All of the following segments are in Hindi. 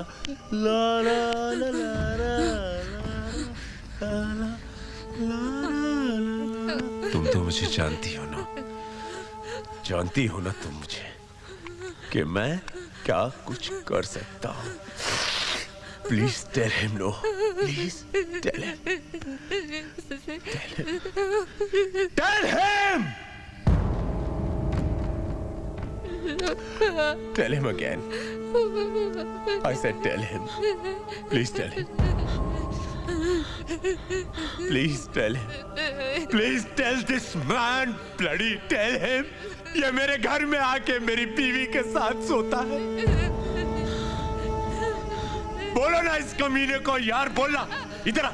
ला ला ला ला ला। तुम तो मुझे जानती हो ना, जानती हो ना तुम मुझे कि मैं क्या कुछ कर सकता हूँ। Please tell him no. Please tell him. Tell him. Tell him. Tell him again. I said tell him. Please tell him. Please tell him. Please tell this man. Bloody tell him. ये मेरे घर में आके मेरी बीवी के साथ सोता है। बोलो ना इस कमीने को यार, बोलना इधर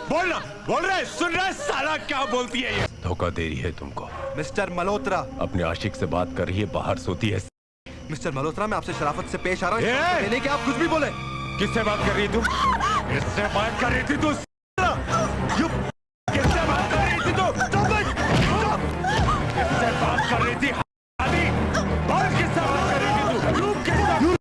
बोलना। बोल रहे, सुन रहे साला क्या बोलती है ये? धोखा दे रही है तुमको। मिस्टर मल्होत्रा, अपने आशिक से बात कर रही है, बाहर सोती है। मिस्टर मल्होत्रा, मैं आपसे शराफत से पेश आ रहा हूँ, नहीं कि आप कुछ भी बोले। किससे बात कर रही तुम? किससे बात कर रही थी तू? किससे बात कर रही थी तू? किससे बात कर रही थी? बोल किससे बात कर रही थी तू?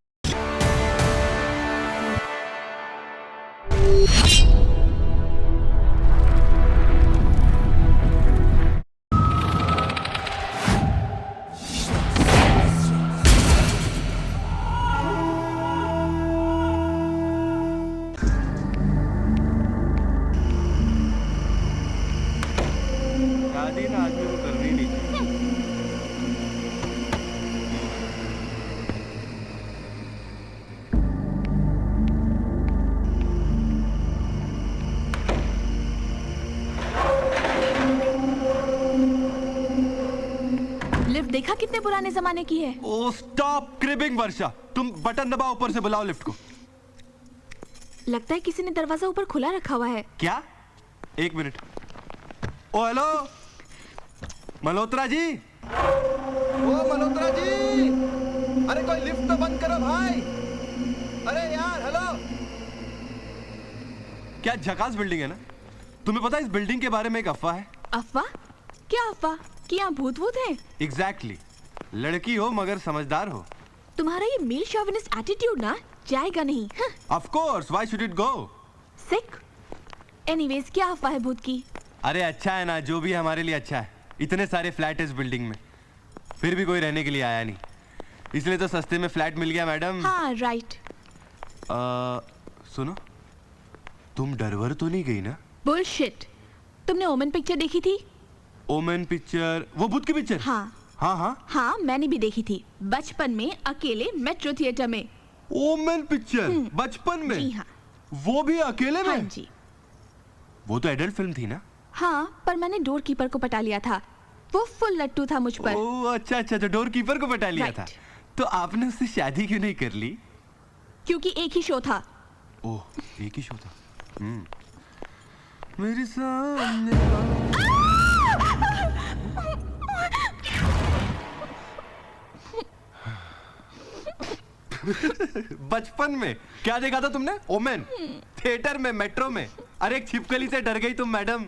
शादी ना आदमी को करनी नहीं चाहिए। लिफ्ट देखा कितने पुराने जमाने की है। ओ स्टॉप क्रिबिंग वर्षा, तुम बटन दबाओ, ऊपर से बुलाओ लिफ्ट को। लगता है किसी ने दरवाजा ऊपर खुला रखा हुआ है। क्या? एक मिनट। ओ हेलो मल्होत्रा जी। ओ मल्होत्रा जी, अरे कोई लिफ्ट तो बंद करो भाई। अरे यार हेलो। क्या झकास बिल्डिंग है ना? तुम्हें पता है इस बिल्डिंग के बारे में एक अफवाह है। अफवाह? क्या अफवाह? कि यहाँ भूत भूत है? एग्जैक्टली। लड़की हो मगर समझदार हो। तुम्हारा ये मेल शॉविनिस्ट एटीट्यूड ना जाएगा नहीं। Of course, why should it go? Sick. Anyways, क्या अफवाह है भूत की? अरे अच्छा है ना, जो भी हमारे लिए अच्छा है। इतने सारे फ्लैट है इस बिल्डिंग में, फिर भी कोई रहने के लिए आया नहीं, इसलिए तो सस्ते में फ्लैट मिल गया मैडम। हाँ राइट। सुनो, तुम डरवर तो नहीं गई ना? बुलशिट। तुमने ओमेन पिक्चर देखी थी? Omen picture? वो भूत की पिक्चर? हाँ हाँ हाँ हाँ, मैंने भी देखी थी बचपन में, अकेले मेट्रो थिएटर में। ओमेन पिक्चर बचपन में? जी हाँ। वो भी अकेले में? हाँ जी। वो तो एडल्ट फिल्म थी ना? हाँ, पर मैंने डोर कीपर को पटा लिया था। वो फुल लट्टू था मुझ पर। ओह अच्छा अच्छा, तो डोर कीपर को पटा लिया था। तो आपने उससे शादी क्यों नहीं कर ली? क्योंकि एक ही शो था। ओह, एक ही शो था। मेरे सामने बचपन में क्या देखा था तुमने? ओमेन थिएटर में, मेट्रो में। अरे एक छिपकली से डर गई तुम मैडम।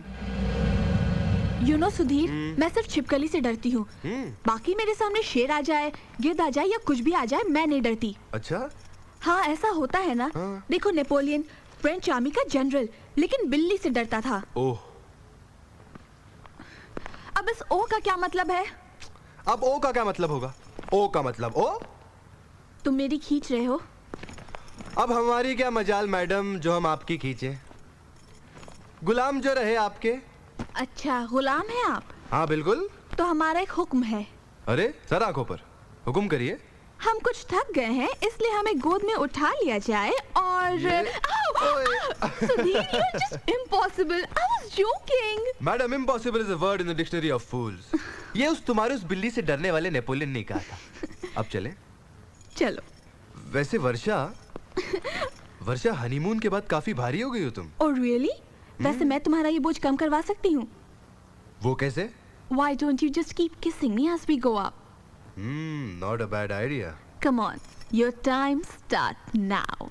यू नो सुधीर, मैं सिर्फ छिपकली से डरती हूँ। बाकी मेरे सामने शेर आ जाए, गिद्ध आ जाए या कुछ भी आ जाए, मैं नहीं डरती। अच्छा? हाँ ऐसा होता है ना। देखो नेपोलियन, फ्रेंच आर्मी का जनरल, लेकिन बिल्ली से डरता था। ओह। अब इस ओ का क्या मतलब है? अब ओ का क्या मतलब होगा? ओ का मतलब ओ? तुम मेरी खींच रहे हो। अब हमारी क्या मजाल मैडम जो हम आपकी खींचे। गुलाम जो रहे आपके। अच्छा, गुलाम है आप? हाँ बिल्कुल। तो हमारा एक हुक्म है। अरे सर आंखों पर, हुक्म करिए। हम कुछ थक गए हैं, इसलिए हमें गोद में उठा लिया जाए और Sudhir, you are just impossible. I was joking. Madam, impossible is a word in the dictionary of fools. ये तुम्हारे उस बिल्ली से डरने वाले नेपोलियन ने कहा था। अब चले? चलो। वैसे वर्षा हनीमून के बाद काफी भारी हो गई हो तुम। Oh really? वैसे मैं तुम्हारा ये बोझ कम करवा सकती हूँ। वो कैसे? Why don't you just keep kissing me as we go up? Not a bad idea. Come on, your time starts now.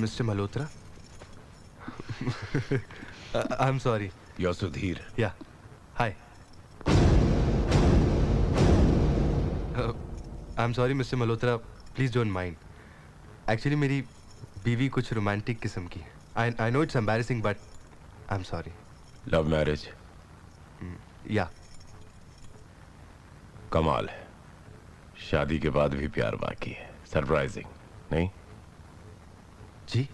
Mr. Malhotra? I'm sorry. You're Sudhir. Yeah. Hi. I am sorry mister Malhotra, please don't mind. Actually मेरी बीवी कुछ रोमांटिक किस्म की है। I know it's embarrassing but I am sorry. Love marriage? या कमाल है, शादी के बाद भी प्यार बाकी है। सरप्राइजिंग नहीं? जी।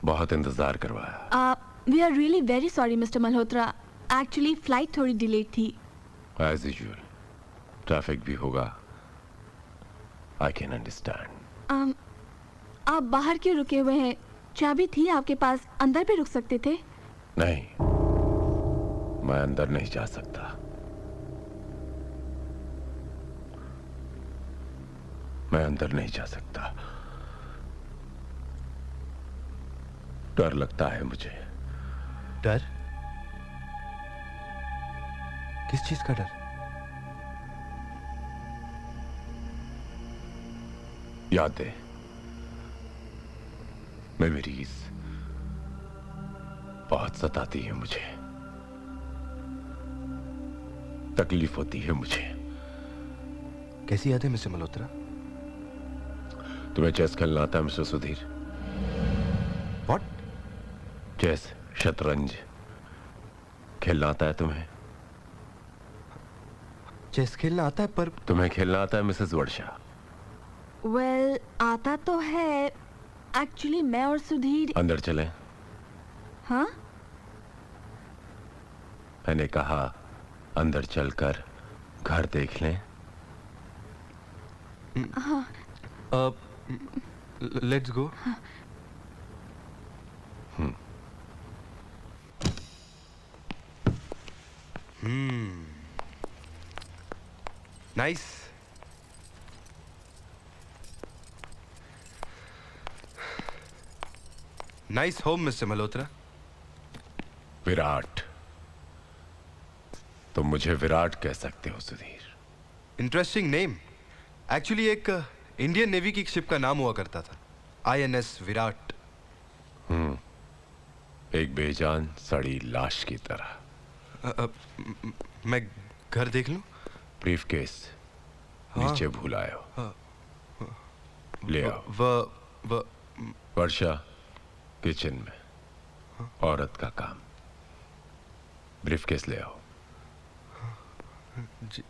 बहुत इंतजार करवाया। We are really very sorry mister Malhotra, actually flight थोड़ी डिलेड थी। एज यूजुअल, ट्रैफिक भी होगा। I can understand. आप बाहर क्यों रुके हुए हैं? चाबी थी आपके पास, अंदर भी रुक सकते थे। नहीं, मैं अंदर नहीं जा सकता। मैं अंदर नहीं जा सकता, डर लगता है मुझे। डर? किस चीज का डर? यादें, मेमोरीज बहुत सताती है मुझे, तकलीफ होती है मुझे। कैसी यादें मिस्टर मल्होत्रा? तुम्हें चेस खेलना आता है मिस्टर सुधीर? व्हाट? चेस, शतरंज खेलना आता है तुम्हें? चेस खेलना आता है पर तुम्हें खेलना आता है मिसेस वर्षा? वेल, आता तो है। एक्चुअली मैं और सुधीर। अंदर चलें? हाँ? मैंने कहा अंदर चलकर घर देख लें। Let's go. Nice. Nice home mister Malhotra. Virat, तुम मुझे विराट कह सकते हो सुधीर। Interesting name. एक्चुअली एक इंडियन नेवी की शिप का नाम हुआ करता था, INS विराट। एक बेजान सड़ी लाश की तरह। मैं घर देख लूं? ब्रीफकेस नीचे भूल आए हो, ले आओ। व वर्षा किचन में, औरत का काम। ब्रीफकेस ले आओ। जी।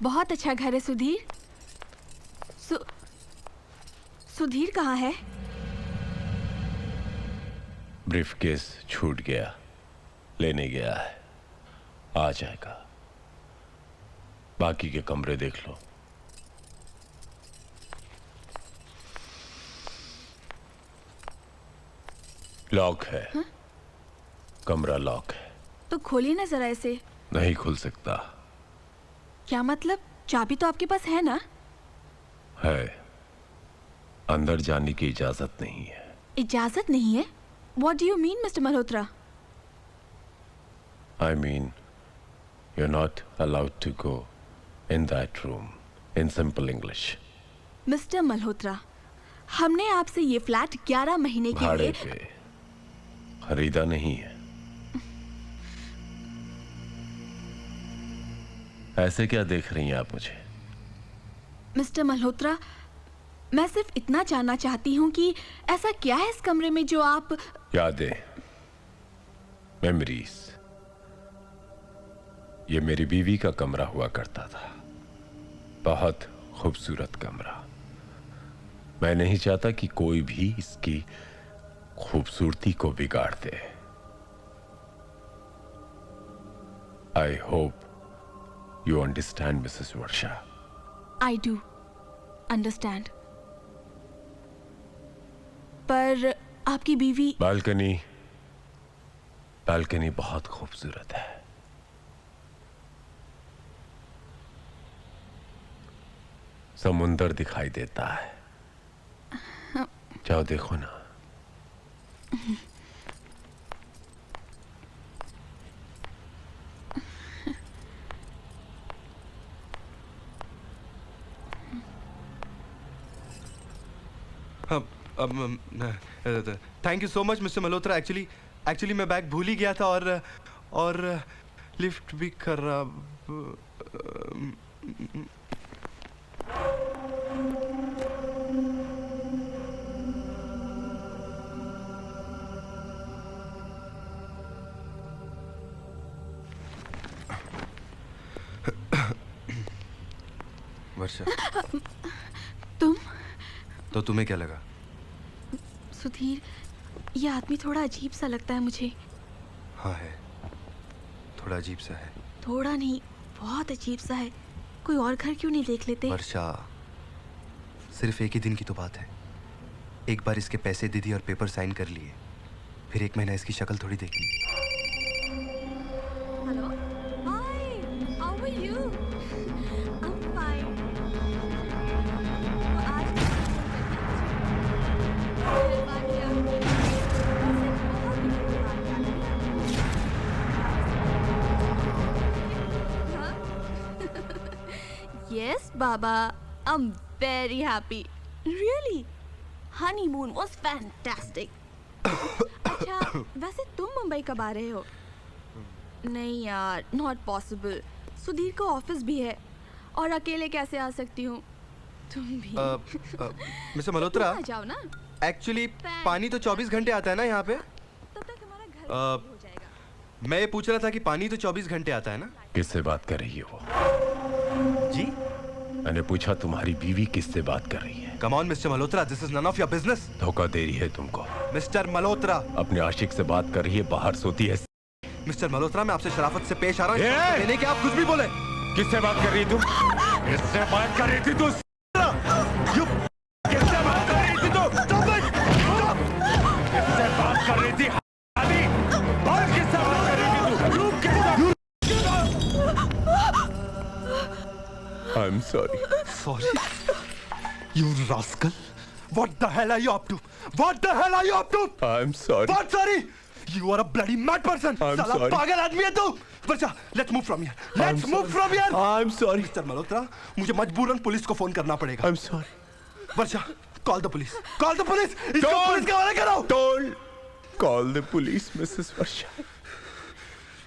बहुत अच्छा घर है सुधीर। सुधीर कहाँ है? ब्रीफकेस छूट गया, लेने गया है, आ जाएगा। बाकी के कमरे देख लो। लॉक है। हा? कमरा लॉक है। तो खोलिए ना जरा इसे। नहीं खुल सकता। क्या मतलब? चाबी तो आपके पास है ना? है, अंदर जाने की इजाजत नहीं है। इजाजत नहीं है? What do you mean, Mr. Malhotra? I mean, you're not allowed to go in that room, in simple English. Mister Malhotra, हमने आपसे ये फ्लैट 11 महीने के भाड़े लिए पे खरीदा नहीं है। ऐसे क्या देख रही हैं आप मुझे? मिस्टर मल्होत्रा, मैं सिर्फ इतना जानना चाहती हूँ कि ऐसा क्या है इस कमरे में जो आप... यादें, मेमोरीज। ये मेरी बीवी का कमरा हुआ करता था, बहुत खूबसूरत कमरा। मैं नहीं चाहता कि कोई भी इसकी खूबसूरती को बिगाड़ दे। I hope you understand Mrs Varsha. I do understand. पर आपकी बीवी... बालकनी, बालकनी बहुत खूबसूरत है। समुंदर दिखाई देता है। जाओ देखो ना। Thank you so much mister Malhotra. Actually मैं बैग भूल ही गया था और लिफ्ट भी खराब. वर्षा, तुम? तो तुम्हें क्या लगा? सुधीर, ये आदमी थोड़ा अजीब सा लगता है मुझे. हाँ है, थोड़ा अजीब सा है. थोड़ा नहीं, बहुत अजीब सा है. कोई और घर क्यों नहीं देख लेते? वर्षा, सिर्फ एक ही दिन की तो बात है. एक बार इसके पैसे दे दिए और पेपर साइन कर लिए, फिर 1 महीना इसकी शक्ल थोड़ी देखी. Hello, hi, how are you? I am fine. आज Yes, Baba. I'm very happy. Really? Honeymoon was fantastic. अच्छा, वैसे तुम मुंबई कब आ रहे हो? नहीं यार, not possible. सुधीर को ऑफिस भी है और अकेले कैसे आ सकती हूँ? तुम भी. मिस्टर मल्होत्रा, तुम आ जाओ ना. एक्चुअली पानी तो 24 घंटे आता है ना यहाँ पे. तब तक हमारा घर हो जाएगा. मैं ये पूछ रहा था कि पानी तो 24 घंटे आता है ना? किससे बात कर रही है वो? जी? मैंने पूछा तुम्हारी बीवी किससे बात कर रही है? Come on mister Malhotra, this is none of your business. धोखा दे रही है तुमको. मिस्टर मल्होत्रा. अपने आशिक से बात कर रही है, बाहर सोती है. मिस्टर मल्होत्रा, मैं आपसे शराफत से पेश आ रहा हूँ. ए! मैंने क्या आप कुछ भी बोले? किससे बात कर रही तुम? किससे बात कर रही थी तू? किससे बात कर रही थी तू? किससे बात कर रही थी? और किससे बात कर रही थी तू? I'm sorry. Sorry? You rascal! What the hell are you up to? What the hell are you up to? I'm sorry. What sorry? You are a bloody mad person. I'm साला sorry. पागल आदमी है तू. वर्षा, let's move from here. Let's move from here. I'm sorry. Mister Malhotra, मुझे मजबूरन पुलिस को फोन करना पड़ेगा. I'm sorry. Varsha, call the police. Call the police. इसको Don't. पुलिस के हवाले करो. Don't call the police, Mrs. वर्षा.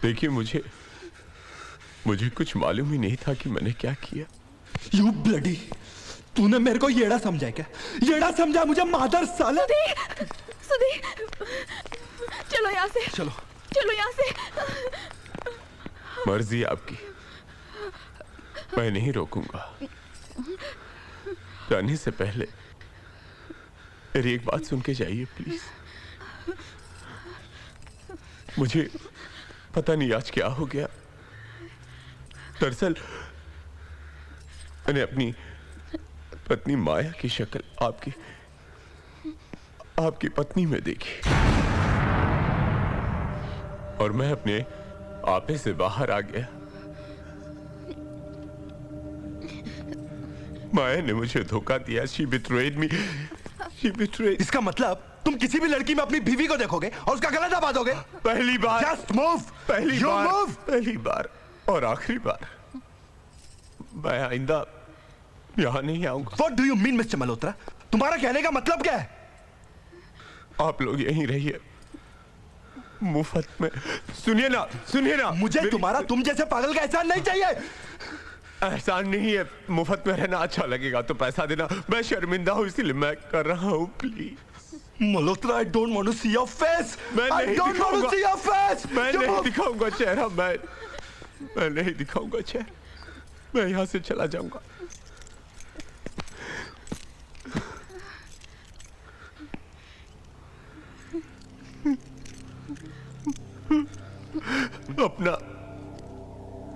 देखिए, मुझे कुछ मालूम ही नहीं था कि मैंने क्या किया. You bloody. तूने मेरे को येड़ा समझा है क्या? येड़ा समझा मुझे मादर साले. सुधीर, चलो यहाँ से. चलो यहाँ से. मर्जी आपकी, मैं नहीं रोकूंगा. जाने से पहले मेरी एक बात सुन के जाइए प्लीज. मुझे पता नहीं आज क्या हो गया. दरअसल मैंने अपनी पत्नी माया की शक्ल आपकी पत्नी में देखी और मैं अपने आपे से बाहर आ गया. माया ने मुझे धोखा दिया. She betrayed me. She betrayed. इसका मतलब तुम किसी भी लड़की में अपनी बीवी को देखोगे और उसका गला दबा दोगे? पहली बार. Just move. पहली बार और आखिरी बार. मैं आइंदा यहाँ नहीं आऊंगा. What do you mean, mister Malhotra? तुम्हारा कहने का मतलब क्या है? आप लोग यहीं रहिए मुफ्त में. सुनिए ना. मुझे तुम्हारा तुम जैसे पागल का एहसान नहीं चाहिए. एहसान नहीं है. मुफ्त में रहना अच्छा लगेगा तो पैसा देना. मैं शर्मिंदा हूँ इसलिए मैं कर रहा हूँ. Please Malhotra, I don't want to see your face. मैं I नहीं don't want to दिखाऊंगा. see your face. मैं नहीं दिखाऊंगा चेहरा. मैं नहीं दिखाऊंगा चेहरा. मैं यहाँ से चला जाऊंगा.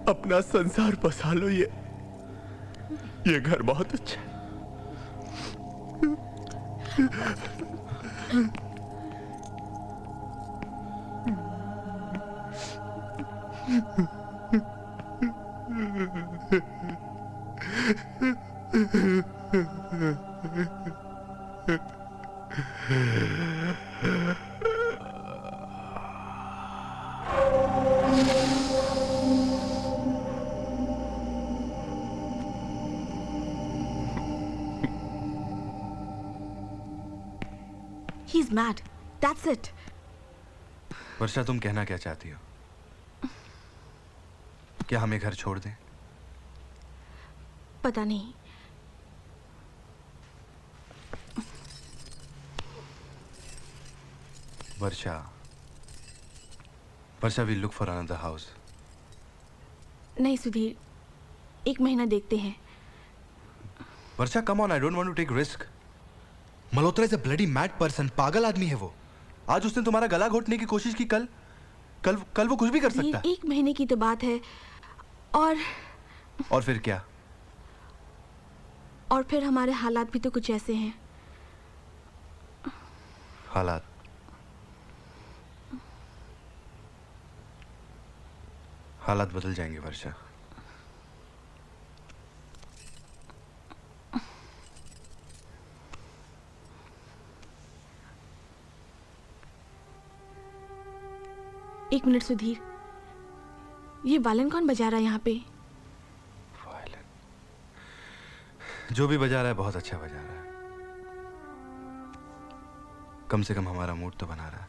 अपना संसार बसा लो. ये घर बहुत अच्छा है. He's mad. That's it. वर्षा, तुम कहना क्या चाहती हो? क्या हमें घर छोड़ दें? पता नहीं. वर्षा, we'll look for another house. नहीं सुधीर, 1 महीना देखते हैं. वर्षा, come on, I don't want to take risk. Malhotra is a bloody mad person. पागल आदमी है वो. आज उसने तुम्हारा गला घोटने की कोशिश की. कल वो कुछ भी कर सकता है. 1 महीने की तो बात है. और फिर क्या? और फिर हमारे हालात भी तो कुछ ऐसे हैं. हालात बदल जाएंगे वर्षा. एक मिनट सुधीर, ये वायलिन कौन बजा रहा है यहाँ पे? वायलिन जो भी बजा रहा है बहुत अच्छा बजा रहा है. कम से कम हमारा मूड तो बना रहा है.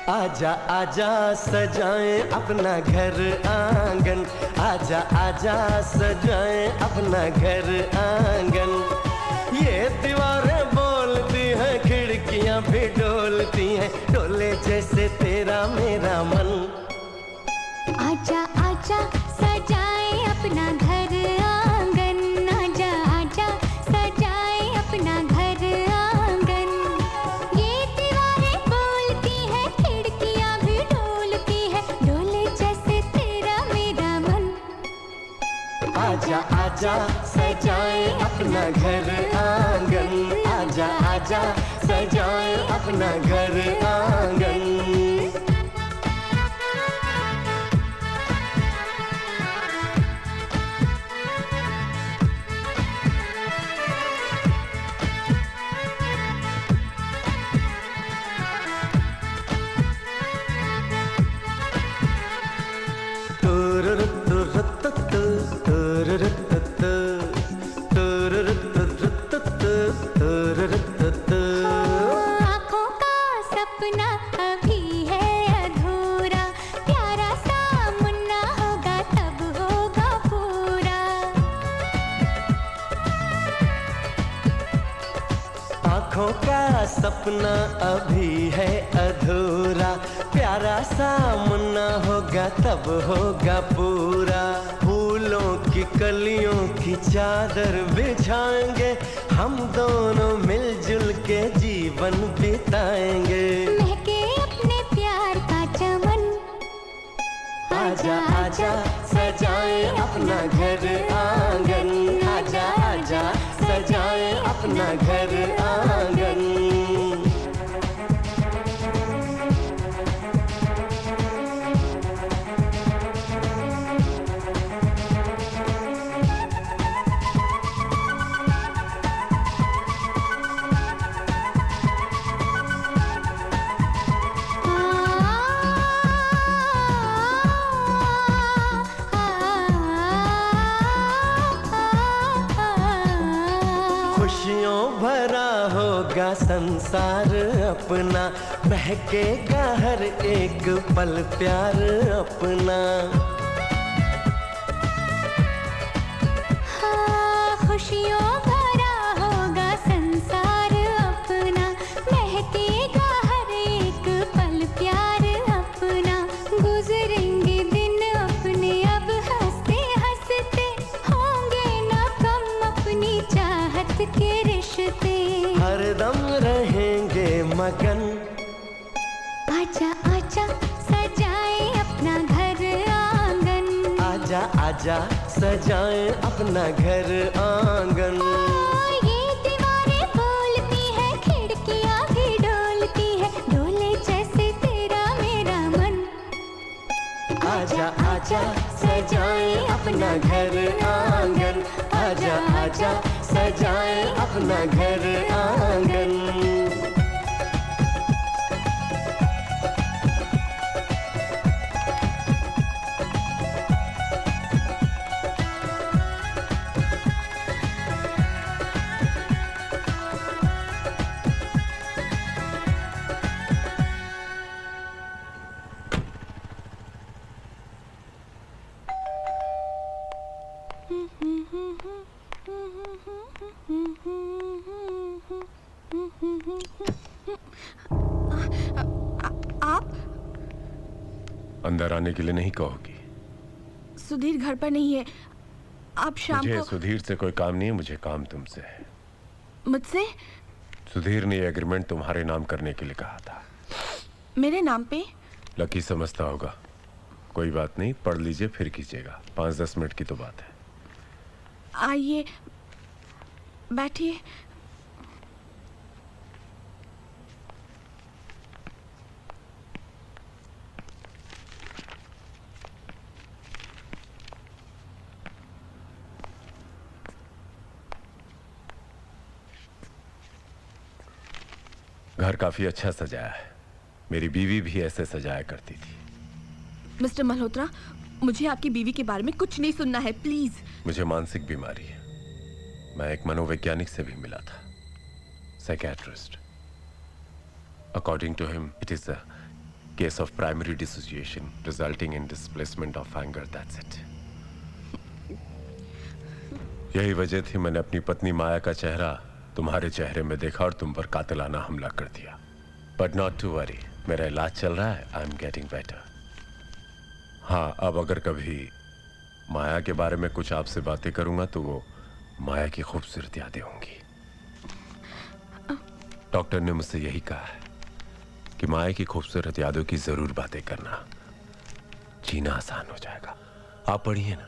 आजा आजा सजाएं अपना घर आंगन. आजा आजा सजाएं अपना घर आंगन. ये दीवारें बोलती हैं, खिड़कियां भी डोलती हैं, डोले जैसे तेरा मेरा मन. आजा आजा सजाएं अपना घर आंगन. आजा आजा सजाएं अपना घर आंगन. ये दीवारें बोलती हैं, खिड़कियां भी डोलती हैं, डोले जैसे तेरा मेरा मन. आजा आजा सजाएं अपना घर आंगन. आजा आजा सजाएं अपना घर आंगन. आँखों का सपना अभी है अधूरा, प्यारा सा मुन्ना होगा तब होगा पूरा. आँखों का सपना अभी है अधूरा, प्यारा सा मुन्ना होगा तब होगा पूरा. फूलों की कलियों की चादर बिछाएंगे, हम दोनों मिलजुल के जीवन बिताएंगे. महके अपने प्यार का चमन. आजा आजा सजाएं अपना घर आंगन. आजा आजा सजाएं अपना घर आंगन. खुशियों भरा होगा संसार अपना, महकेगा हर एक पल प्यार अपना. हाँ, खुशियों भरा होगा संसार अपना, महकेगा हर एक पल प्यार अपना. गुजरेंगे दिन अपने अब हंसते हंसते, होंगे ना कम अपनी चाहत के रिश्ते. हरदम रहेंगे मगन. आजा आजा सजाएं अपना घर आंगन. आजा आजा सजाएं अपना घर आंगन. ये दीवारें बोलती हैं, खिड़कियां भी डोलती हैं, डोले जैसे तेरा मेरा मन. आजा सजाए अपना घर आंगन, आजा आजा सजाए अपना घर आंगन। आप अंदर आने के लिए नहीं कहोगी? सुधीर घर पर नहीं है। आप शाम मुझे को सुधीर से कोई काम नहीं है, मुझे काम तुमसे है। मुझसे? सुधीर ने एग्रीमेंट तुम्हारे नाम करने के लिए कहा था। मेरे नाम पे? लकी समझता होगा। कोई बात नहीं, पढ़ लीजिए फिर कीजिएगा। 5-10 मिनट की तो बात है। आइए बैठिए। घर काफी अच्छा सजाया है। मेरी बीवी भी ऐसे सजाया करती थी। मिस्टर मल्होत्रा, मुझे आपकी बीवी के बारे में कुछ नहीं सुनना है, प्लीज। मुझे मानसिक बीमारी है। मैं एक मनोवैज्ञानिक से भी मिला था, psychiatrist. According to him it is a case of primary dissociation resulting in displacement of anger, that's it. यही वजह थी मैंने अपनी पत्नी माया का चेहरा तुम्हारे चेहरे में देखा और तुम पर कातिलाना हमला कर दिया। बट नॉट टू वरी, मेरा इलाज चल रहा है। I am getting better. हाँ, अब अगर कभी माया के बारे में कुछ आपसे बातें करूंगा तो वो माया की खूबसूरत यादें होंगी। डॉक्टर ने मुझसे यही कहा है कि माया की खूबसूरत यादों की जरूर बातें करना, जीना आसान हो जाएगा। आप पढ़िए ना।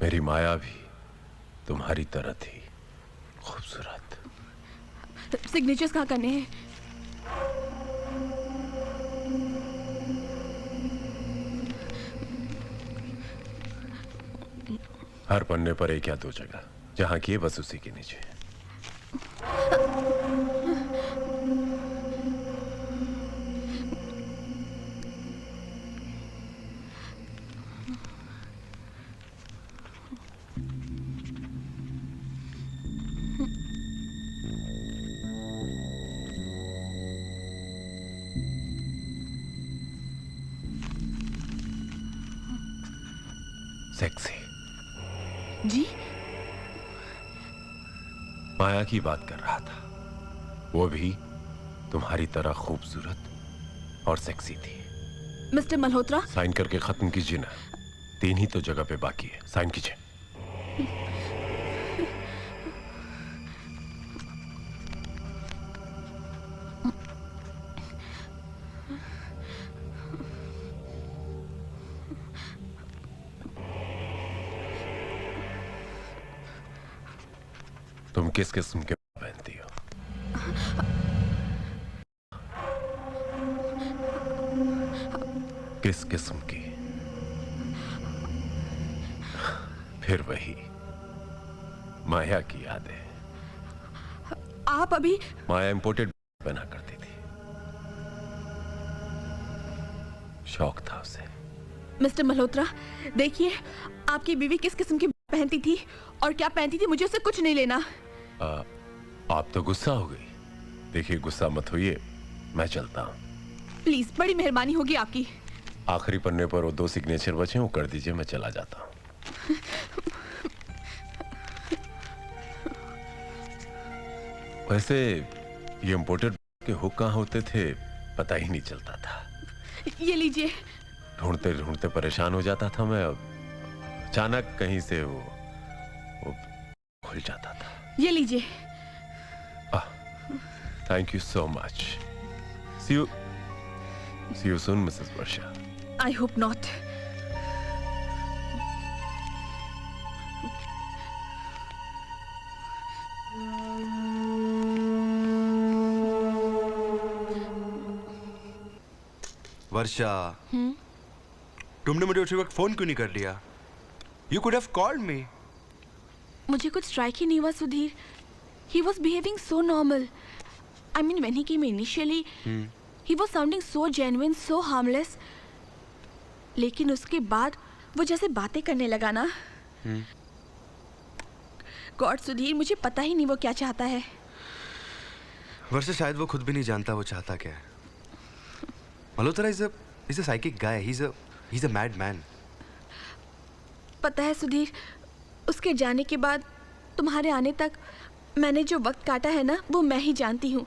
मेरी माया भी तुम्हारी तरह थी खूबसूरत। सिग्नेचर्स कहाँ करने हैं? हर पन्ने पर एक या दो जगह, जहां की है बस उसी के नीचे। सेक्सी। जी? माया की बात कर रहा था। वो भी तुम्हारी तरह खूबसूरत और सेक्सी थी। मिस्टर मल्होत्रा, साइन करके खत्म कीजिए ना। 3 ही तो जगह पे बाकी है, साइन कीजिए। तुम किस किस्म के पहनती हो? किस किस्म की? फिर वही माया की यादें। आप अभी? माया इंपोर्टेड पहना करती थी, शौक था उसे। मिस्टर मल्होत्रा, देखिए आपकी बीवी किस किस्म की पहनती थी और क्या पहनती थी, मुझे उससे कुछ नहीं लेना। आप तो गुस्सा हो गई। देखिए, गुस्सा मत होइए, मैं चलता हूँ। प्लीज, बड़ी मेहरबानी होगी आपकी। आखिरी पन्ने पर वो 2 सिग्नेचर बचे, वो कर दीजिए, मैं चला जाता हूँ। वैसे ये इंपोर्टेड के हुक कहाँ होते थे पता ही नहीं चलता था। ये लीजिए। ढूंढते ढूंढते परेशान हो जाता था मैं। अचानक कहीं से वो खुल जाता था। ये लीजिए। Thank you so much. See you soon Mrs Varsha. I hope not. Varsha, तुमने मुझे उसी वक्त फोन क्यों नहीं कर लिया? You could have called me. मुझे कुछ स्ट्राइक ही नहीं हुआ Sudhir. He was behaving so normal. I mean, when he came initially, he was sounding so genuine, so harmless. लेकिन उसके बाद वो जैसे बातें करने लगा ना, गॉड सुधीर, मुझे पता ही नहीं वो क्या चाहता है। वर्षा, शायद वो खुद भी नहीं जानता वो चाहता क्या है। Malhotra is a psychic guy. He's a madman. पता है सुधीर, उसके जाने के बाद तुम्हारे आने तक मैंने जो वक्त काटा है ना, वो मैं ही जानती हूँ।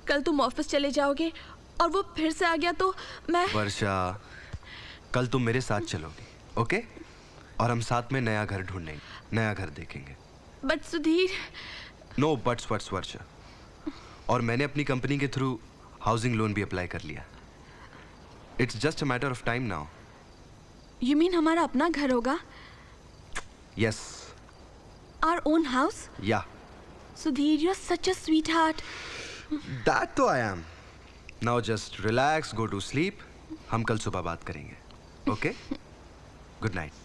कल तुम ऑफिस चले जाओगे और वो फिर से आ गया तो मैं। वर्षा, कल तुम मेरे साथ चलोगी, ओके? और हम साथ में नया घर ढूंढेंगे, नया घर देखेंगे। बट सुधीर। नो बट्स वर्षा। और मैंने अपनी कंपनी के थ्रू हाउसिंग लोन भी अप्लाई कर लिया। It's just a matter of time now. You mean हमारा अपना घर होगा? Yes. Our own house? Yeah. Sudhir, you're such a sweetheart. That तो I am. Now just relax, go to sleep. हम कल सुबह बात करेंगे. Okay? Good night.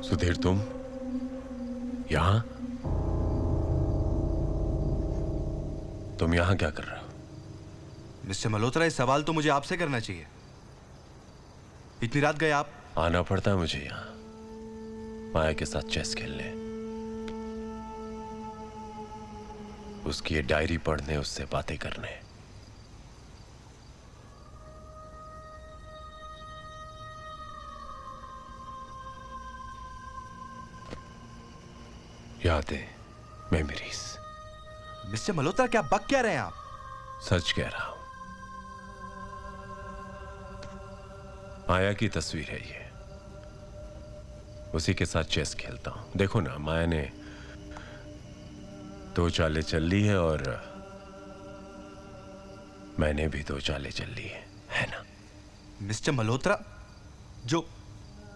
सुधीर, तुम यहां? तुम यहां क्या कर रहे हो? मिस्टर मल्होत्रा, ये सवाल तो मुझे आपसे करना चाहिए। इतनी रात गए आप? आना पड़ता है मुझे यहां माया के साथ चेस खेलने, उसकी ये डायरी पढ़ने, उससे बातें करने। यादें, मेमोरीज। मिस्टर मल्होत्रा, क्या बक क्या रहे हैं आप? सच कह रहा हूं। माया की तस्वीर है ये, उसी के साथ चेस खेलता हूं। देखो ना, माया ने 2 चालें चल ली है और मैंने भी 2 चालें चल ली है ना? मिस्टर मल्होत्रा,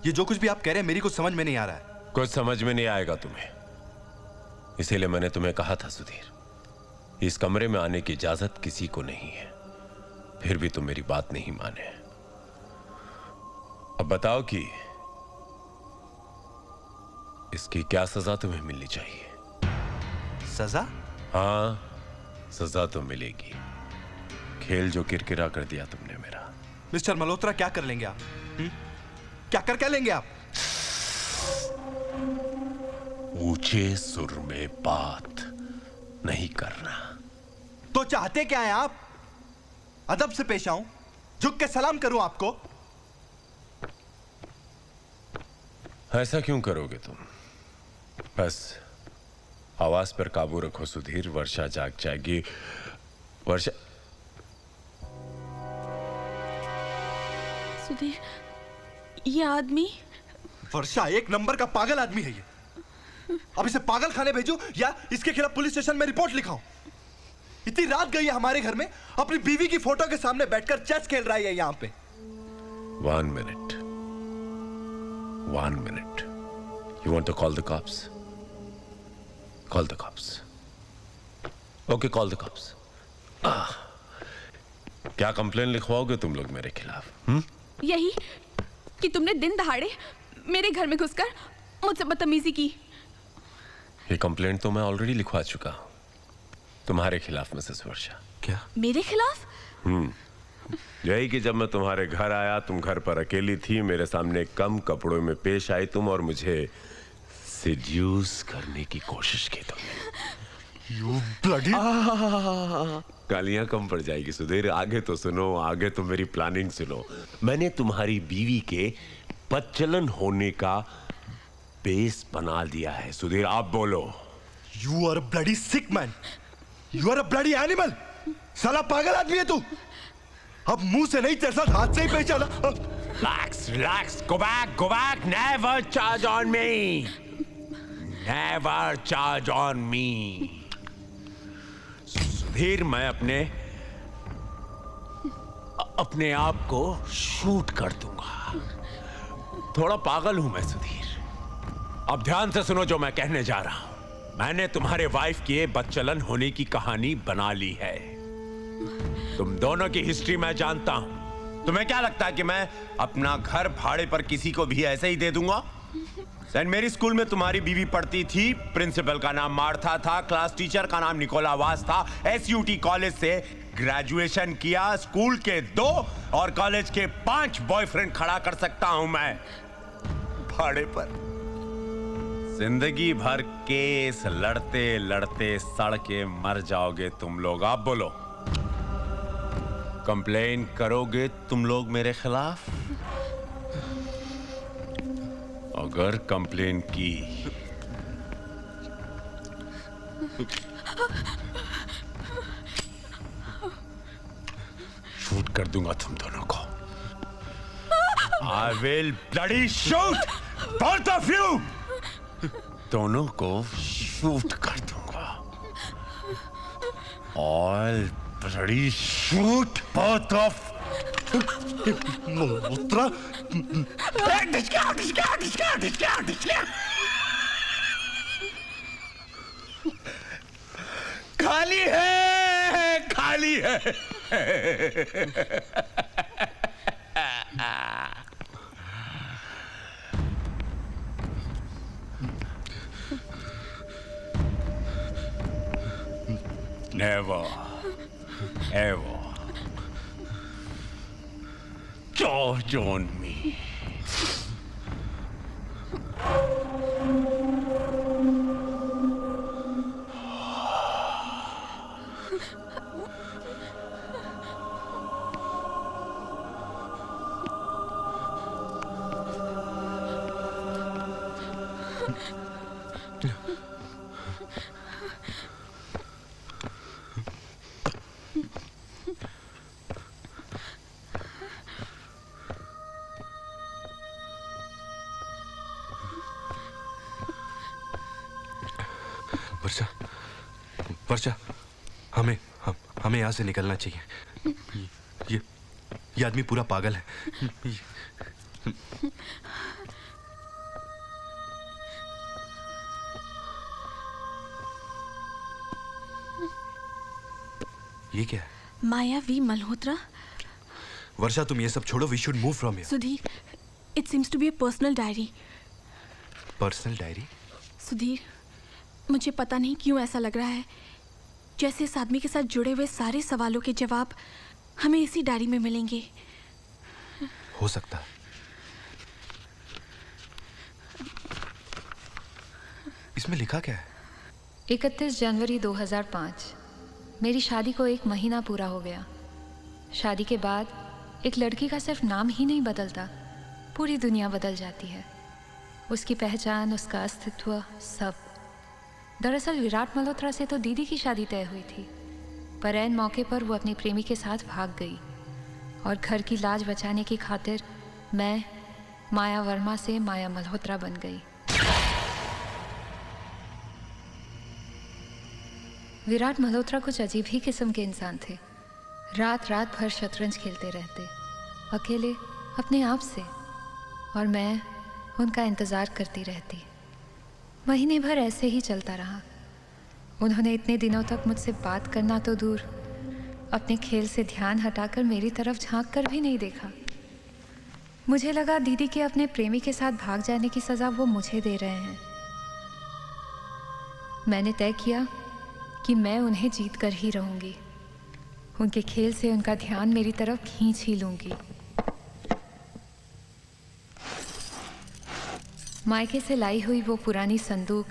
ये जो कुछ भी आप कह रहे हैं मेरी कुछ समझ में नहीं आ रहा है। कुछ समझ में नहीं आएगा तुम्हें, इसीलिए मैंने तुम्हें कहा था सुधीर, इस कमरे में आने की इजाजत किसी को नहीं है। फिर भी तुम मेरी बात नहीं माने। अब बताओ कि इसकी क्या सजा तुम्हें मिलनी चाहिए? सजा? हाँ, सजा तो मिलेगी। खेल जो किरकिरा कर दिया तुमने मेरा। मिस्टर मल्होत्रा, क्या कर लेंगे आप? क्या लेंगे आप? ऊंचे सुर में बात नहीं करना। तो चाहते क्या हैं आप? अदब से पेश आऊं, झुक के सलाम करूं आपको? ऐसा क्यों करोगे तुम? बस आवाज पर काबू रखो सुधीर, वर्षा जाग जाएगी। वर्षा। सुधीर, ये आदमी। वर्षा एक नंबर का पागल आदमी है ये। अब इसे पागल खाने भेजूं या इसके खिलाफ पुलिस स्टेशन में रिपोर्ट लिखाऊं? इतनी रात गई है हमारे घर में, अपनी बीवी की फोटो के सामने बैठकर चेस खेल रहा है यहाँ पे। 1 minute. 1 minute. You want to call the cops? Call the cops. Okay, call the cops. क्या कंप्लेन लिखवाओगे तुम लोग मेरे खिलाफ? यही कि तुमने दिन दहाड़े मेरे घर में घुसकर मुझसे बदतमीजी की। ये कंप्लेंट तो मैं ऑलरेडी लिखवा चुका हूं तुम्हारे खिलाफ मिसेस वर्षा। क्या? मेरे खिलाफ? यही कि जब मैं तुम्हारे घर आया, तुम घर पर अकेली थी, मेरे सामने कम कपड़ों में पेश आई तुम और मुझे सेड्यूस करने की कोशिश की तुमने। You bloody... गालियां कम पड़ जाएगी सुधीर। आगे तो सुनो, आगे तो मेरी प्लानिंग सुनो। मैंने तुम्हारी बीवी के बदचलन होने का बेस बना दिया है सुधीर। आप बोलो। You are a bloody sick man. You are a bloody animal. साला पागल आदमी है तू। अब मुंह से नहीं, तेरे साथ हाथ से ही पहचाना। Relax, relax. Go back, go back. Never charge on me. Never charge on me. Sudhir, मैं अपने आप को शूट कर दूंगा। थोड़ा पागल हूं मैं सुधीर। अब ध्यान से सुनो जो मैं कहने जा रहा हूं। मैंने तुम्हारे वाइफ के बदचलन होने की कहानी बना ली है। तुम दोनों की हिस्ट्री मैं जानता हूं। तुम्हें क्या लगता है कि मैं अपना घर भाड़े पर किसी को भी ऐसे ही दे दूंगा? सेंट मेरी स्कूल में तुम्हारी बीवी पढ़ती थी। प्रिंसिपल का नाम मार्था था, क्लास टीचर का नाम निकोला वास था। SUT कॉलेज से ग्रेजुएशन किया। स्कूल के 2 और कॉलेज के 5 बॉयफ्रेंड खड़ा कर सकता हूं मैं भाड़े पर। जिंदगी भर केस लड़ते लड़ते सड़ के मर जाओगे तुम लोग। आप बोलो, कंप्लेन करोगे तुम लोग मेरे खिलाफ? अगर कंप्लेन की शूट कर दूंगा तुम दोनों को। I will bloody shoot both of you. दोनों को शूट कर दूंगा। I'll bloody shoot both of Uttara. खाली है, खाली है। Never, ever charge on me. वर्षा, वर्षा, हमें यहाँ से निकलना चाहिए। ये आदमी पूरा पागल है। ये क्या है? मायावी मल्होत्रा। वर्षा, तुम ये सब छोड़ो। We should move from here. Sudhir, it seems to be a personal diary. Personal diary? Sudhir, मुझे पता नहीं क्यों ऐसा लग रहा है जैसे इस आदमी के साथ जुड़े हुए सारे सवालों के जवाब हमें इसी डायरी में मिलेंगे। हो सकता है। इसमें लिखा क्या है? 31 जनवरी 2005 मेरी शादी को 1 महीना पूरा हो गया। शादी के बाद एक लड़की का सिर्फ नाम ही नहीं बदलता, पूरी दुनिया बदल जाती है। उसकी पहचान, उसका अस्तित्व, सब। दरअसल विराट मल्होत्रा से तो दीदी की शादी तय हुई थी, पर ऐन मौके पर वो अपनी प्रेमी के साथ भाग गई और घर की लाज बचाने की खातिर मैं माया वर्मा से माया मल्होत्रा बन गई। विराट मल्होत्रा कुछ अजीब ही किस्म के इंसान थे। रात रात भर शतरंज खेलते रहते, अकेले अपने आप से, और मैं उनका इंतज़ार करती रहती। महीने भर ऐसे ही चलता रहा। उन्होंने इतने दिनों तक मुझसे बात करना तो दूर, अपने खेल से ध्यान हटाकर मेरी तरफ झांक कर भी नहीं देखा। मुझे लगा दीदी के अपने प्रेमी के साथ भाग जाने की सज़ा वो मुझे दे रहे हैं। मैंने तय किया कि मैं उन्हें जीत कर ही रहूंगी। उनके खेल से उनका ध्यान मेरी तरफ खींच ही लूंगी। मायके से लाई हुई वो पुरानी संदूक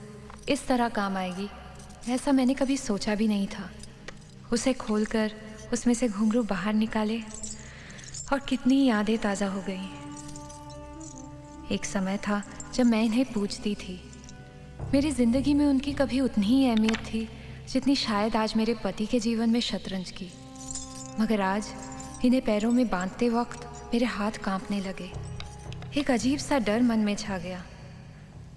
इस तरह काम आएगी, ऐसा मैंने कभी सोचा भी नहीं था। उसे खोलकर उसमें से घुंघरू बाहर निकाले और कितनी यादें ताज़ा हो गई। एक समय था जब मैं इन्हें पूजती थी। मेरी ज़िंदगी में उनकी कभी उतनी ही अहमियत थी जितनी शायद आज मेरे पति के जीवन में शतरंज की। मगर आज इन्हें पैरों में बांधते वक्त मेरे हाथ कांपने लगे। एक अजीब सा डर मन में छा गया।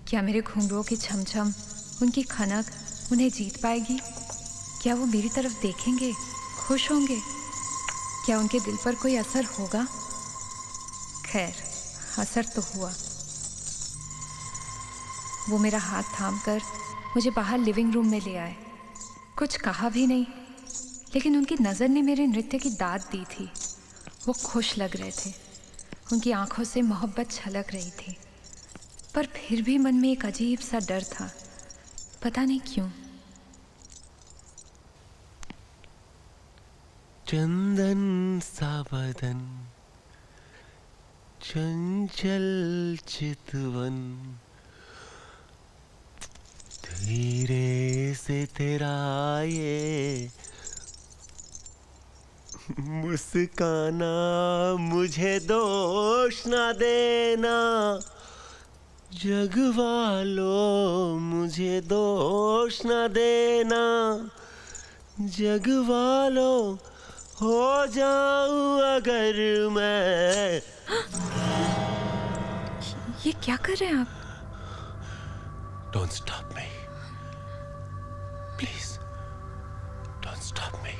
क्या मेरे घुंघरुओं की छमछम, उनकी खनक उन्हें जीत पाएगी? क्या वो मेरी तरफ देखेंगे, खुश होंगे? क्या उनके दिल पर कोई असर होगा? खैर, असर तो हुआ। वो मेरा हाथ थामकर मुझे बाहर लिविंग रूम में ले आए। कुछ कहा भी नहीं, लेकिन उनकी नज़र ने मेरे नृत्य की दाद दी थी। वो खुश लग रहे थे, उनकी आंखों से मोहब्बत छलक रही थी, पर फिर भी मन में एक अजीब सा डर था, पता नहीं क्यों। चंदन सा बदन, चंचल चितवन, धीरे से तेरा ये मुस्काना, मुझे दोष ना देना जग वालों, मुझे दोष ना देना जग वालों, हो जाऊं अगर मैं। ये क्या कर रहे हैं आप? Don't stop me. Please. Don't stop me.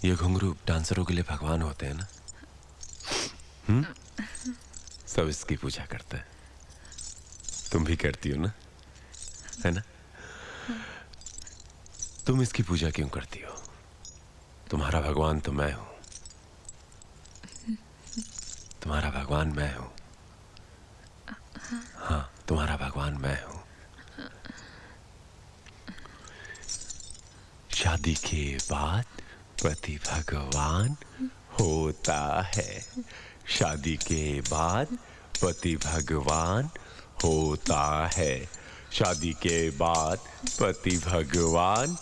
ये घुंघरू डांसरों के लिए भगवान होते हैं ना? सब इसकी पूजा करते हैं। तुम भी करती हो ना, है ना? तुम इसकी पूजा क्यों करती हो? तुम्हारा भगवान तो मैं हूं। तुम्हारा भगवान मैं हूं। हाँ, तुम्हारा भगवान मैं हूं। शादी के बाद पति भगवान होता है। शादी के बाद पति भगवान होता है। शादी के बाद पति भगवान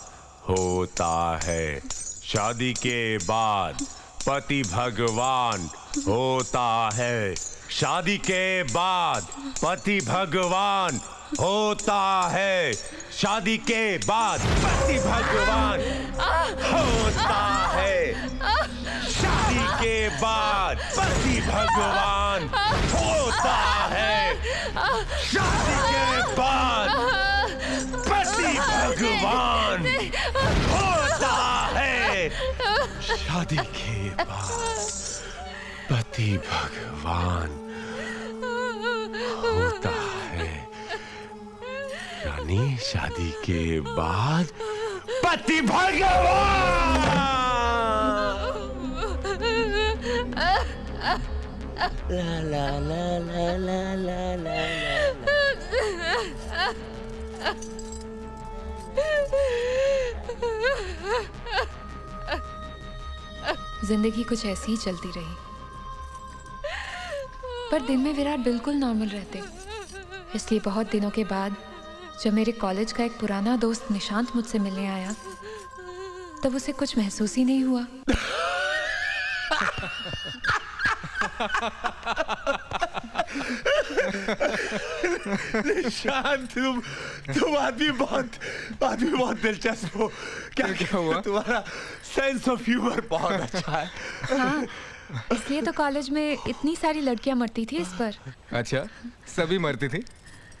होता है। शादी के बाद पति भगवान होता है। शादी के बाद पति भगवान होता है। शादी के बाद पति भगवान होता है। शादी के बाद पति भगवान होता है। शादी के बाद पति भगवान होता है। शादी के बाद पति भगवान होता है। रानी, शादी के बाद पति भगवान। ला ला ला ला ला ला ला जिंदगी कुछ ऐसी ही चलती रही, पर दिन में विराट बिल्कुल नॉर्मल रहते। इसलिए बहुत दिनों के बाद जब मेरे कॉलेज का एक पुराना दोस्त निशांत मुझसे मिलने आया, तब उसे कुछ महसूस ही नहीं हुआ। निशांत, तुम आदमी बहुत दिलचस्प हो। क्या हुआ? तुम्हारा सेंस ऑफ ह्यूमर बहुत अच्छा है। हाँ, इसलिए तो कॉलेज में इतनी सारी लड़कियां मरती थी इस पर। अच्छा, सभी मरती थी,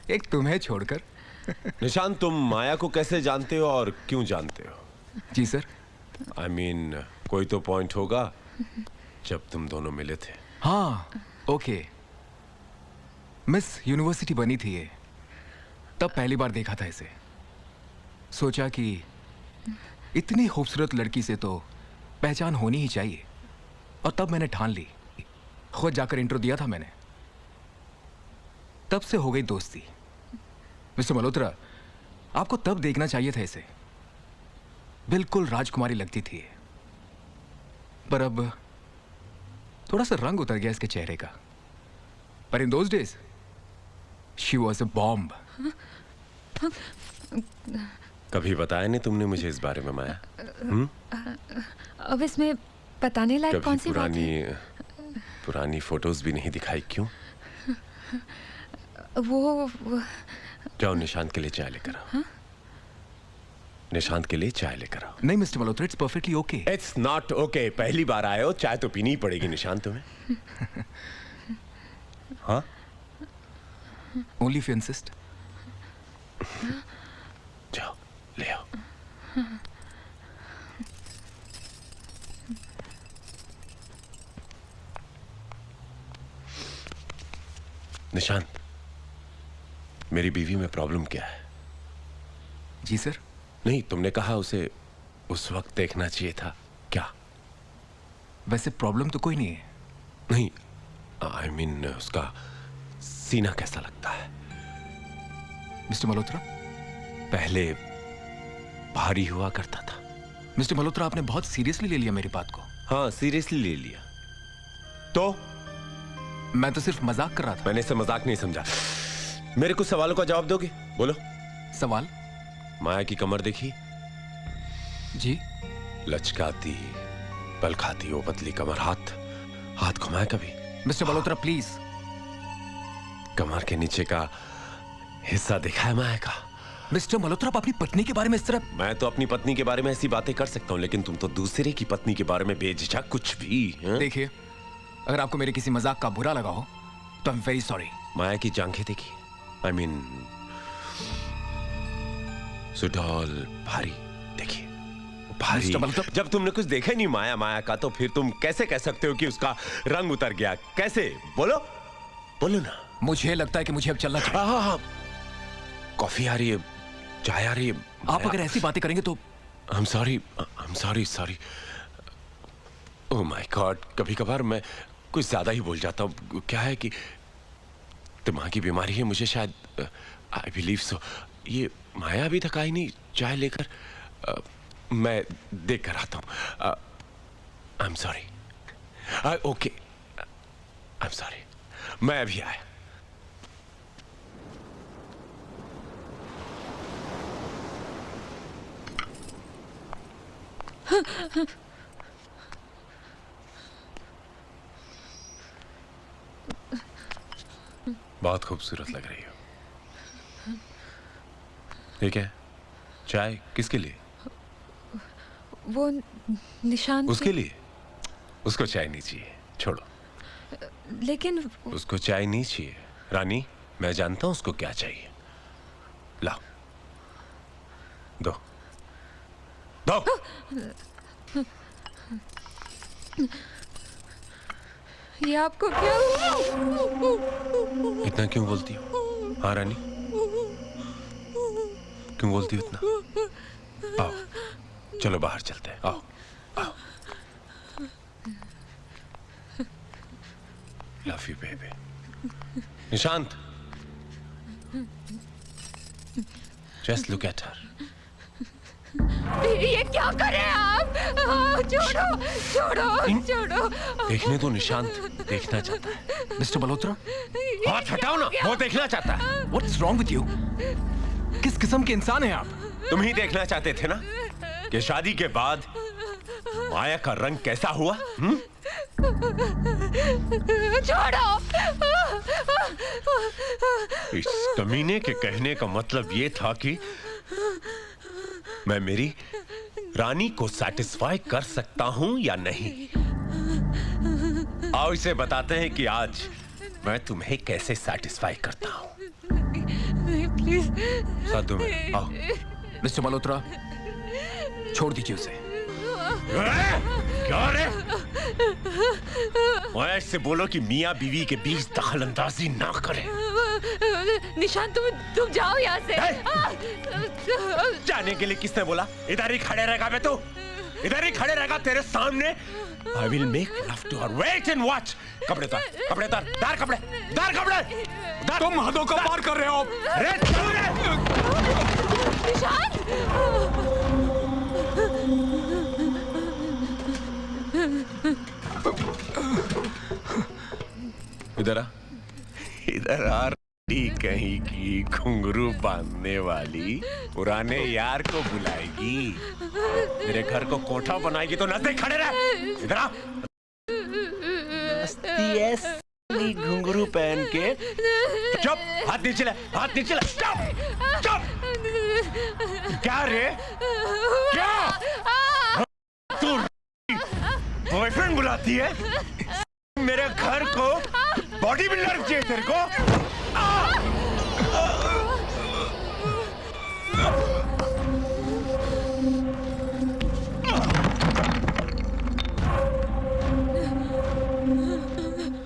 एक तुम्हें छोड़कर। निशांत, तुम माया को कैसे जानते हो और क्यों जानते हो? जी सर। I mean, कोई तो पॉइंट होगा जब तुम दोनों मिले थे। हाँ, ओके। मिस यूनिवर्सिटी बनी थी ये, तब पहली बार देखा था इसे। सोचा कि इतनी खूबसूरत लड़की से तो पहचान होनी ही चाहिए, और तब मैंने ठान ली। खुद जाकर इंट्रो दिया था मैंने। तब से हो गई दोस्ती। मिस्टर मल्होत्रा, आपको तब देखना चाहिए था इसे। बिल्कुल राजकुमारी लगती थी ये। पर अब थोड़ा सा रंग उतर गया इसके चेहरे का। पर in those days she was a bomb. कभी बताया नहीं तुमने मुझे इस बारे में, माया? अब इसमें बताने लायक कभी कौन सी बात है? पुरानी फोटोज भी नहीं दिखाई, क्यों? वो जाओ, निशांत के लिए चाय लेकर आओ। निशांत के लिए चाय लेकर आओ। नहीं mister Malhotra, it's perfectly okay. It's not okay. पहली बार आए हो, चाय तो पीनी ही पड़ेगी निशांत तुम्हें। हाँ, ओनली इफ यू इंसिस्ट। जाओ ले आओ। निशांत, मेरी बीवी में प्रॉब्लम क्या है? जी सर। नहीं, तुमने कहा उसे उस वक्त देखना चाहिए था। क्या? वैसे प्रॉब्लम तो कोई नहीं है। नहीं, आई मीन उसका सीना कैसा लगता है? मिस्टर मल्होत्रा, पहले भारी हुआ करता था। मिस्टर मल्होत्रा, आपने बहुत सीरियसली ले लिया मेरी बात को। हाँ, सीरियसली ले लिया। तो मैं तो सिर्फ मजाक कर रहा था। मैंने इसे मजाक नहीं समझा। मेरे कुछ सवालों का जवाब दोगे? बोलो। सवाल? माया की कमर देखी? जी। लचकाती, पल खाती वो पतली कमर। हाथ घुमाया कभी? Mister Malhotra please. कमर के नीचे का हिस्सा देखा है माया का? मिस्टर मल्होत्रा, आप अपनी पत्नी के बारे में इस तरह। मैं तो अपनी पत्नी के बारे में ऐसी बातें कर सकता हूँ, लेकिन तुम तो दूसरे की पत्नी के बारे में बेझिझक कुछ भी। देखिए, अगर आपको मेरे किसी मजाक का बुरा लगा हो तो आई एम वेरी सॉरी। माया की जांघें देखी? आई मीन सुडौल, भारी देखिए, भारी। जब तुमने कुछ देखा ही नहीं माया का, तो फिर तुम कैसे कह सकते हो कि उसका रंग उतर गया? कैसे? बोलो ना। मुझे लगता है कि मुझे अब चलना चाहिए। हाँ, कॉफी आ रही है, चाय आ रही है। आप अगर ऐसी बातें करेंगे तो I'm sorry। Oh my God, कभी कभार मैं कुछ ज्यादा ही बोल जाता हूँ। क्या है कि दिमागी बीमारी है मुझे शायद। I believe so. ये माया अभी तक आई नहीं चाय लेकर। मैं देख कर आता हूँ। आई am sorry. Okay, I am sorry. मैं अभी आया। बहुत खूबसूरत लग रही हो। ठीक है, चाय किसके लिए? वो निशांत उसके लिए? उसको चाय नहीं चाहिए, छोड़ो। लेकिन उसको चाय नहीं चाहिए रानी, मैं जानता हूं उसको क्या चाहिए। लाओ, दो दो। ये आपको क्या हुआ? इतना क्यों बोलती हो? हाँ रानी, क्यों बोलती हो इतना? आओ, चलो बाहर चलते हैं। आओ आओ। Love you baby. Nishant, just look at her. ये क्या कर रहे हैं आप? छोड़ो छोड़ो छोड़ो। देखने दो, निशांत देखना चाहता है। मिस्टर मल्होत्रा, हाथ हटाओ ना, वो देखना चाहता है। What's wrong with you? किस किस्म के इंसान हैं आप? तुम ही देखना चाहते थे ना कि शादी के बाद माया का रंग कैसा हुआ? छोड़ो। इस कमीने के कहने का मतलब ये था कि मैं मेरी रानी को सेटिस्फाई कर सकता हूं या नहीं। आओ इसे बताते हैं कि आज मैं तुम्हें कैसे सेटिस्फाई करता हूं। प्लीज साधु में आओ। मिस्टर मल्होत्रा, छोड़ दीजिए उसे। क्या रे? ऐसे से बोलो कि मियां बीवी के बीच दखल अंदाजी ना करे। निशांत, तुम जाओ यहाँ से। जाने के लिए किसने बोला? इधर ही खड़े रहेगा बे तू, इधर ही खड़े रहेगा तेरे सामने। I will make love to her. Wait and watch. कपड़े उतार, कपड़े उतार, दार कपड़े, दार कपड़े। तुम हदों का पार कर रहे हो। अरे चलो रे। निशांत, इधर आ, इधर आ। कहीं की घुंघरू बांधने वाली पुराने यार को बुलाएगी, मेरे घर को कोठा बनाएगी तो नजदीक खड़े रह। इधर आ। घुंघरू पहन के। चुप, हाथ नीचे ले, हाथ नीचे ले। चुप, चुप। क्या रे? क्या? तू बॉयफ्रेंड बुलाती है? मेरे घर को बॉडी बिल्डर चाहिए तेरे को?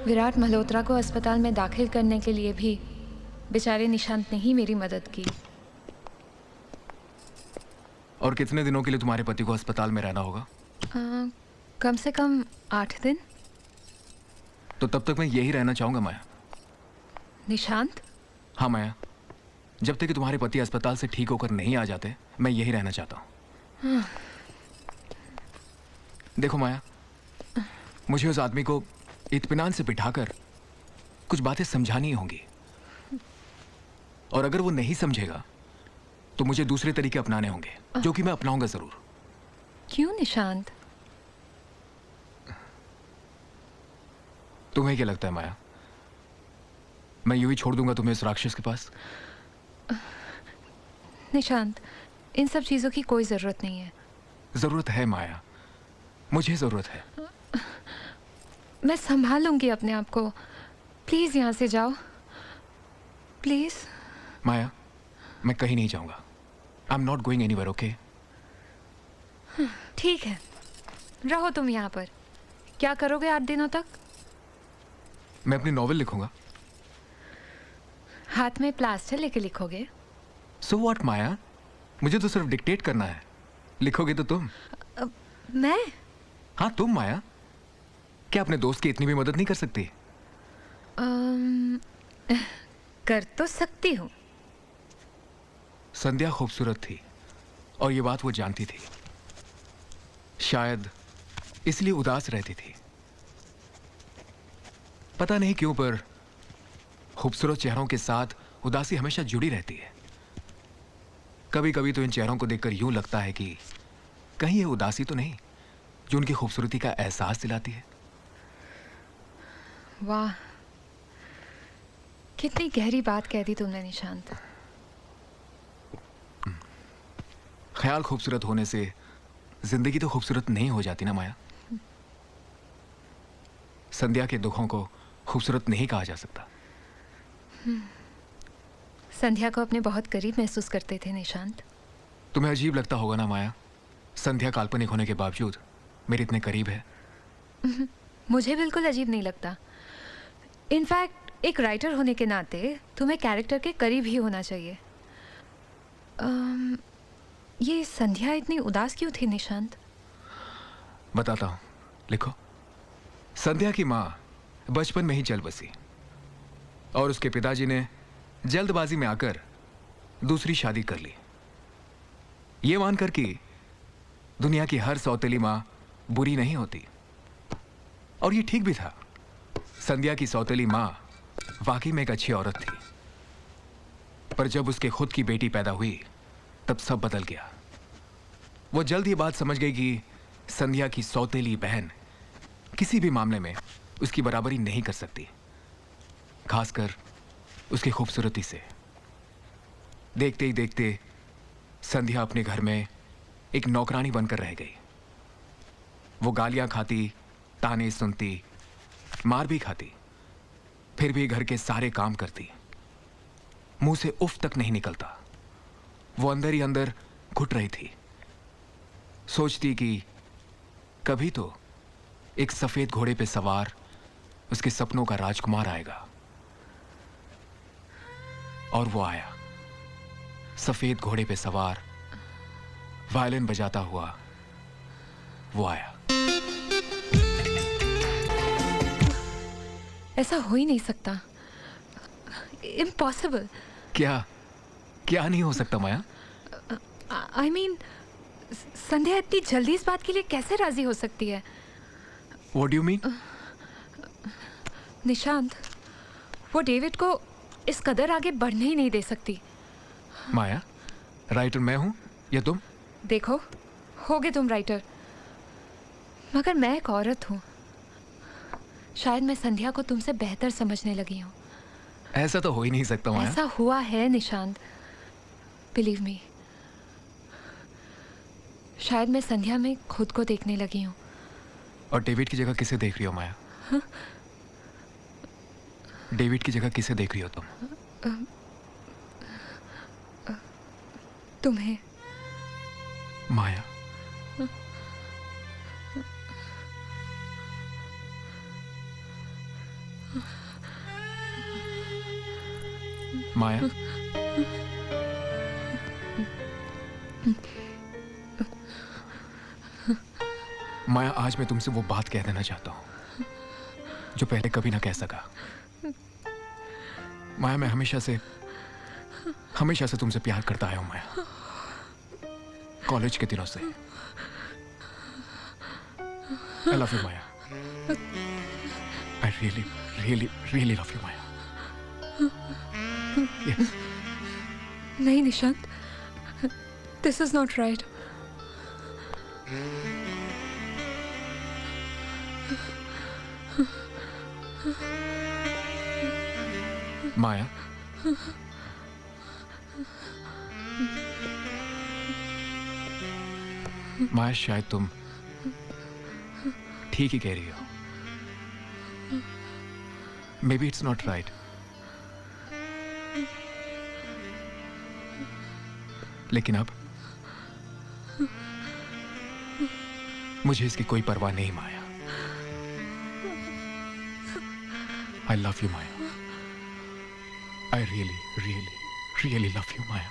विराट मल्होत्रा को अस्पताल में दाखिल करने के लिए भी बेचारे निशांत ने ही मेरी मदद की। और कितने दिनों के लिए तुम्हारे पति को अस्पताल में रहना होगा? कम से कम 8 दिन। तो तब तक मैं यही रहना चाहूंगा माया। निशांत, हाँ माया, जब तक कि तुम्हारे पति अस्पताल से ठीक होकर नहीं आ जाते मैं यही रहना चाहता हूँ। देखो माया, मुझे उस आदमी को इत्मीनान से बिठाकर कुछ बातें समझानी होंगी, और अगर वो नहीं समझेगा तो मुझे दूसरे तरीके अपनाने होंगे, जो कि मैं अपनाऊंगा जरूर। क्यों निशांत? तुम्हें क्या लगता है माया, मैं यूं ही छोड़ दूंगा तुम्हें इस राक्षस के पास? निशांत, इन सब चीज़ों की कोई ज़रूरत नहीं है। जरूरत है माया, मुझे जरूरत है। मैं संभाल लूंगी अपने आप को। प्लीज़ यहाँ से जाओ, प्लीज़। माया, मैं कहीं नहीं जाऊंगा। I am not going anywhere, okay? ठीक है, रहो तुम यहाँ पर। क्या करोगे 8 दिनों तक? मैं अपनी नॉवेल लिखूंगा। हाथ में प्लास्टर लेके लिखोगे? सो व्हाट माया, मुझे तो सिर्फ डिक्टेट करना है, लिखोगे तो तुम। मैं? हाँ तुम माया, क्या अपने दोस्त की इतनी भी मदद नहीं कर सकती? कर तो सकती हूँ। संध्या खूबसूरत थी और ये बात वो जानती थी। शायद इसलिए उदास रहती थी। पता नहीं क्यों, पर खूबसूरत चेहरों के साथ उदासी हमेशा जुड़ी रहती है। कभी कभी तो इन चेहरों को देखकर यूं लगता है कि कहीं ये उदासी तो नहीं जो उनकी खूबसूरती का एहसास दिलाती है। वाह, कितनी गहरी बात कह दी तुमने निशांत। ख्याल खूबसूरत होने से जिंदगी तो खूबसूरत नहीं हो जाती ना माया। संध्या के दुखों को खूबसूरत नहीं कहा जा सकता। संध्या को अपने बहुत करीब महसूस करते थे निशांत। तुम्हें अजीब लगता होगा ना माया, संध्या काल्पनिक होने के बावजूद मेरे इतने करीब है। मुझे बिल्कुल अजीब नहीं लगता। इनफैक्ट एक राइटर होने के नाते तुम्हें कैरेक्टर के करीब ही होना चाहिए। ये संध्या इतनी उदास क्यों थी निशांत? बताता हूँ, लिखो। संध्या की माँ बचपन में ही चल बसी और उसके पिताजी ने जल्दबाजी में आकर दूसरी शादी कर ली, ये मानकर कि दुनिया की हर सौतेली माँ बुरी नहीं होती। और ये ठीक भी था। संध्या की सौतेली माँ वाकई में एक अच्छी औरत थी, पर जब उसके खुद की बेटी पैदा हुई तब सब बदल गया। वो जल्द ये बात समझ गई कि संध्या की सौतेली बहन किसी भी मामले में उसकी बराबरी नहीं कर सकती, खासकर उसकी खूबसूरती से। देखते ही देखते संध्या अपने घर में एक नौकरानी बनकर रह गई। वो गालियां खाती, ताने सुनती, मार भी खाती, फिर भी घर के सारे काम करती। मुंह से उफ तक नहीं निकलता। वो अंदर ही अंदर घुट रही थी। सोचती कि कभी तो एक सफेद घोड़े पे सवार उसके सपनों का राजकुमार आएगा। और वो आया, सफेद घोड़े पे सवार, वायलिन बजाता हुआ वो आया। ऐसा हो ही नहीं सकता। इम्पॉसिबल। क्या क्या नहीं हो सकता माया? आई मीन संध्या इतनी जल्दी इस बात के लिए कैसे राजी हो सकती है? What do you mean? Nishant, वो डेविड को इस कदर आगे बढ़ने ही नहीं दे सकती। माया, राइटर मैं हूं या तुम? देखो, होगे तुम राइटर, मगर मैं एक औरत हूँ। शायद मैं संध्या को तुमसे बेहतर समझने लगी हूँ। ऐसा तो हो ही नहीं सकता माया। ऐसा हुआ है निशांत, बिलीव मी। शायद मैं संध्या में खुद को देखने लगी हूँ। और डेविड की जगह किसे देख रही हो माया? हाँ? डेविड की जगह किसे देख रही हो तुम? तुम्हें। माया, माया, माया, आज मैं तुमसे वो बात कह देना चाहता हूं जो पहले कभी ना कह सका। माया, मैं हमेशा से तुमसे प्यार करता आया हूं माया, कॉलेज के दिनों से। I love you Maya. I really, really, really love you Maya. Yes. नहीं Nishant, this is not right. Maya, Maya, शायद तुम ठीक ही कह रही हो। Maybe it's not right, लेकिन अब मुझे इसकी कोई परवाह नहीं माया। I love you Maya. I really, really, really love you Maya.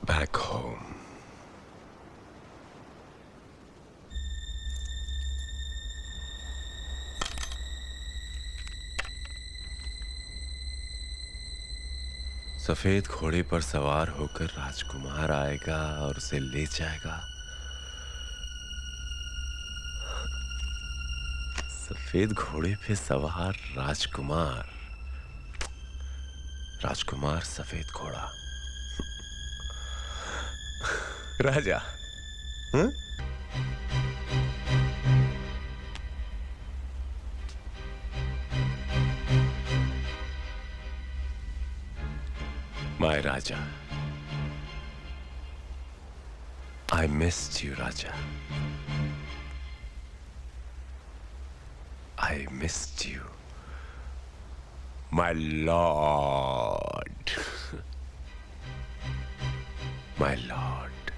Back home. सफेद घोड़े पर सवार होकर राजकुमार आएगा और उसे ले जाएगा। सफेद घोड़े पे सवार राजकुमार, राजकुमार सफेद घोड़ा, राजा। हाँ? My Raja, I missed you, Raja. I missed you, my lord. My lord.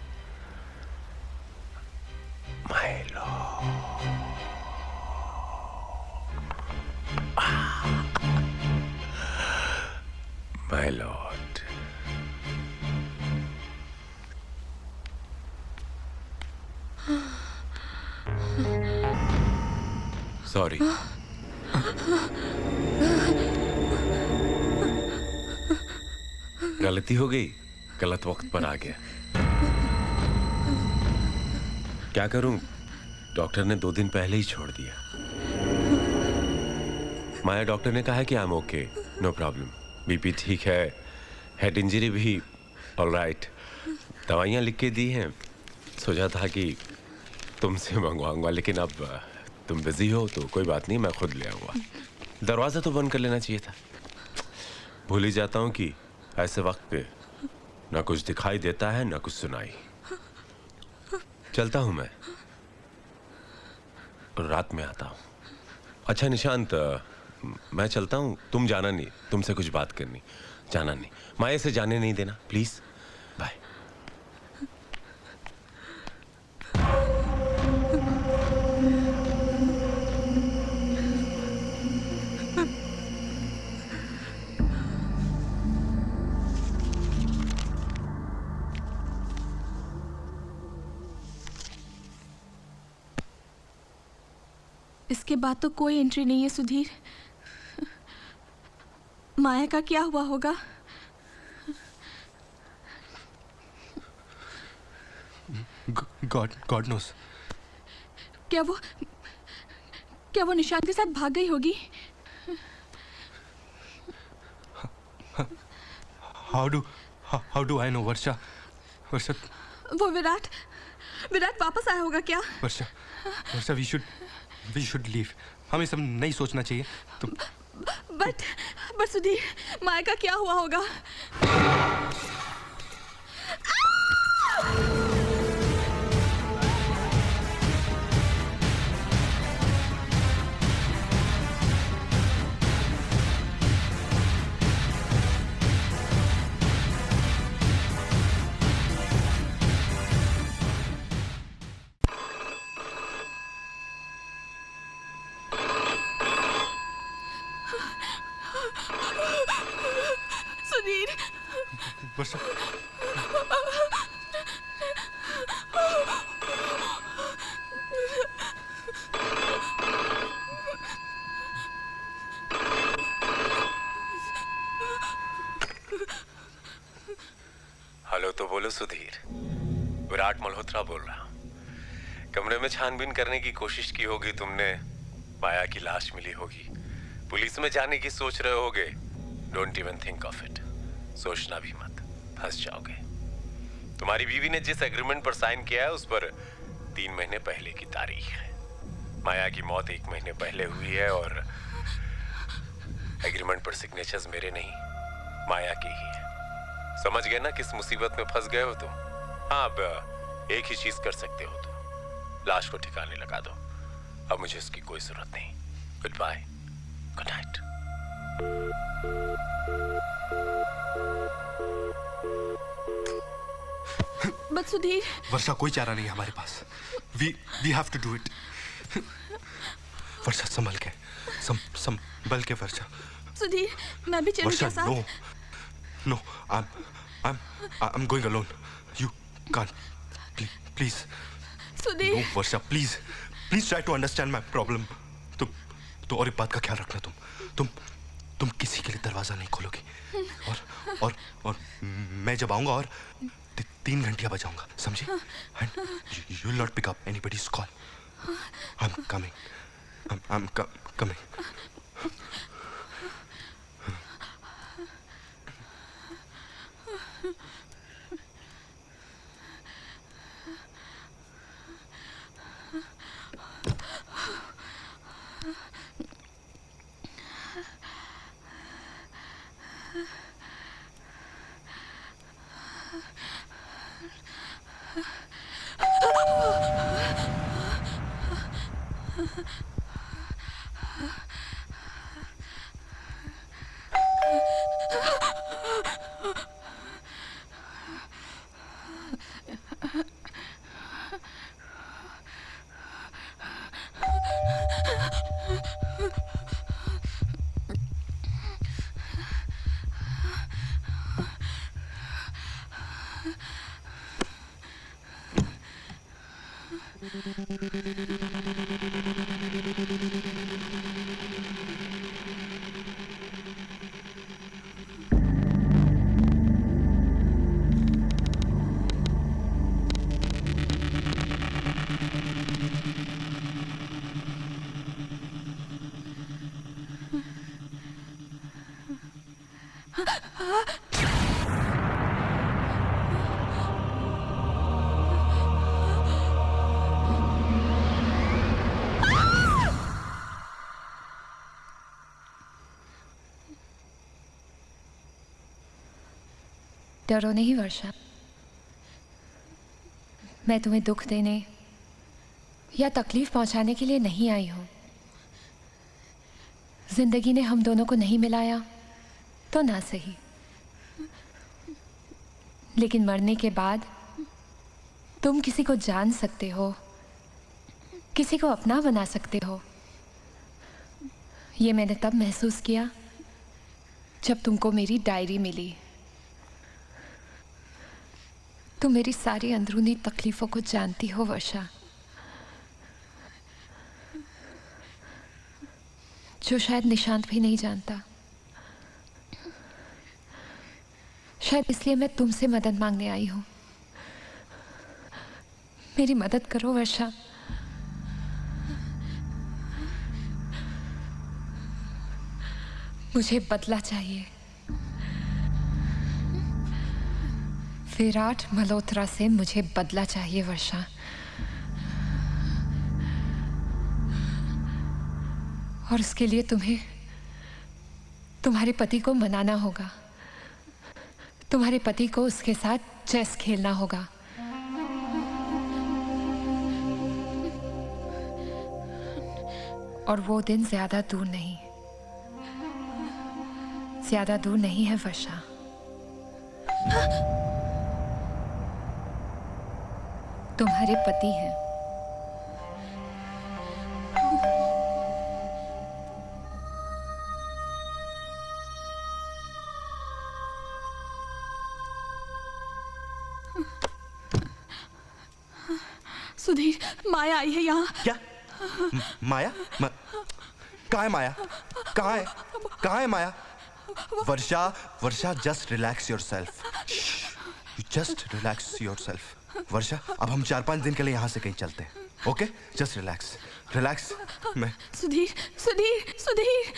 My lord. My lord. Sorry. गलती हो गई, गलत वक्त पर आ गया। क्या करूं? डॉक्टर ने 2 दिन पहले ही छोड़ दिया। माया डॉक्टर ने कहा कि I am okay, no problem, BP ठीक है, हेड इंजरी भी ऑलराइट, दवाइयां लिख के दी हैं। सोचा था कि तुमसे मंगवाऊंगा, लेकिन अब तुम बिजी हो तो कोई बात नहीं, मैं खुद ले आऊंगा। दरवाजा तो बंद कर लेना चाहिए था। भूल ही जाता हूं कि ऐसे वक्त पे ना कुछ दिखाई देता है ना कुछ सुनाई। चलता हूं मैं, रात में आता हूं। अच्छा निशांत, मैं चलता हूं, तुम जाना नहीं, तुमसे कुछ बात करनी, जाना नहीं, माया से जाने नहीं देना प्लीज। बाय। इसके बाद तो कोई एंट्री नहीं है सुधीर। माया का क्या हुआ होगा? God knows. क्या वो निशांत के साथ भाग गई होगी? How do I know? Varsha वो विराट वापस आया होगा क्या? Varsha we should leave. हमें सब नहीं सोचना चाहिए। तुम बट सुधीर, माया का क्या हुआ होगा? सुधीर, वर्षा हेलो तो बोलो सुधीर, विराट मल्होत्रा बोल रहा हूं। कमरे में छानबीन करने की कोशिश की होगी तुमने, माया की लाश मिली होगी, पुलिस में जाने की सोच रहे होगे। Don't even think of it, सोचना भी मत, फंस जाओगे। तुम्हारी बीवी ने जिस एग्रीमेंट पर साइन किया है उस पर 3 महीने पहले की तारीख है। माया की मौत 1 महीने पहले हुई है और एग्रीमेंट पर सिग्नेचर्स मेरे नहीं, माया के ही है। समझ गए ना किस मुसीबत में फंस गए हो तुम? हाँ, अब एक ही चीज कर सकते हो तुम, लाश को ठिकाने लगा दो। अब मुझे इसकी कोई जरूरत नहीं। Goodbye, good night. But Sudhir, Varsha कोई चारा नहीं है हमारे पास। We have to do it. Varsha संभल के वर्षा। सुधीर, मैं भी चलूं वर्षा क्या साथ? no, I'm going alone. You can't. Please. Sudhir, No, Varsha, please try to understand my problem. तो और एक बात का ख्याल रखना, तुम किसी के लिए दरवाजा नहीं खोलोगी। और मैं जब आऊंगा और 3 घंटियां बजाऊंगा, समझे? And you will not pick up anybody's call. I'm coming. I'm coming. डरो नहीं वर्षा, मैं तुम्हें दुख देने या तकलीफ पहुंचाने के लिए नहीं आई हूं। जिंदगी ने हम दोनों को नहीं मिलाया तो ना सही, लेकिन मरने के बाद तुम किसी को जान सकते हो, किसी को अपना बना सकते हो। ये मैंने तब महसूस किया जब तुमको मेरी डायरी मिली। तुम मेरी सारी अंदरूनी तकलीफों को जानती हो वर्षा, जो शायद निशांत भी नहीं जानता। शायद इसलिए मैं तुमसे मदद मांगने आई हूं। मेरी मदद करो वर्षा। मुझे बदला चाहिए। विराट मल्होत्रा से मुझे बदला चाहिए वर्षा। और उसके लिए तुम्हें तुम्हारे पति को मनाना होगा। तुम्हारे पति को उसके साथ चेस खेलना होगा। और वो दिन ज्यादा दूर नहीं, ज्यादा दूर नहीं है वर्षा। तुम्हारे पति हैं। सुधीर, माया आई है यहाँ। क्या? माया? कहाँ है माया? कहाँ है? कहाँ है Maya? Varsha, Varsha, just relax yourself. Just relax yourself. Varsha, अब हम 4-5 दिन के लिए यहाँ से कहीं चलते हैं। Okay, just relax, relax. मैं सुधीर, सुधीर, सुधीर।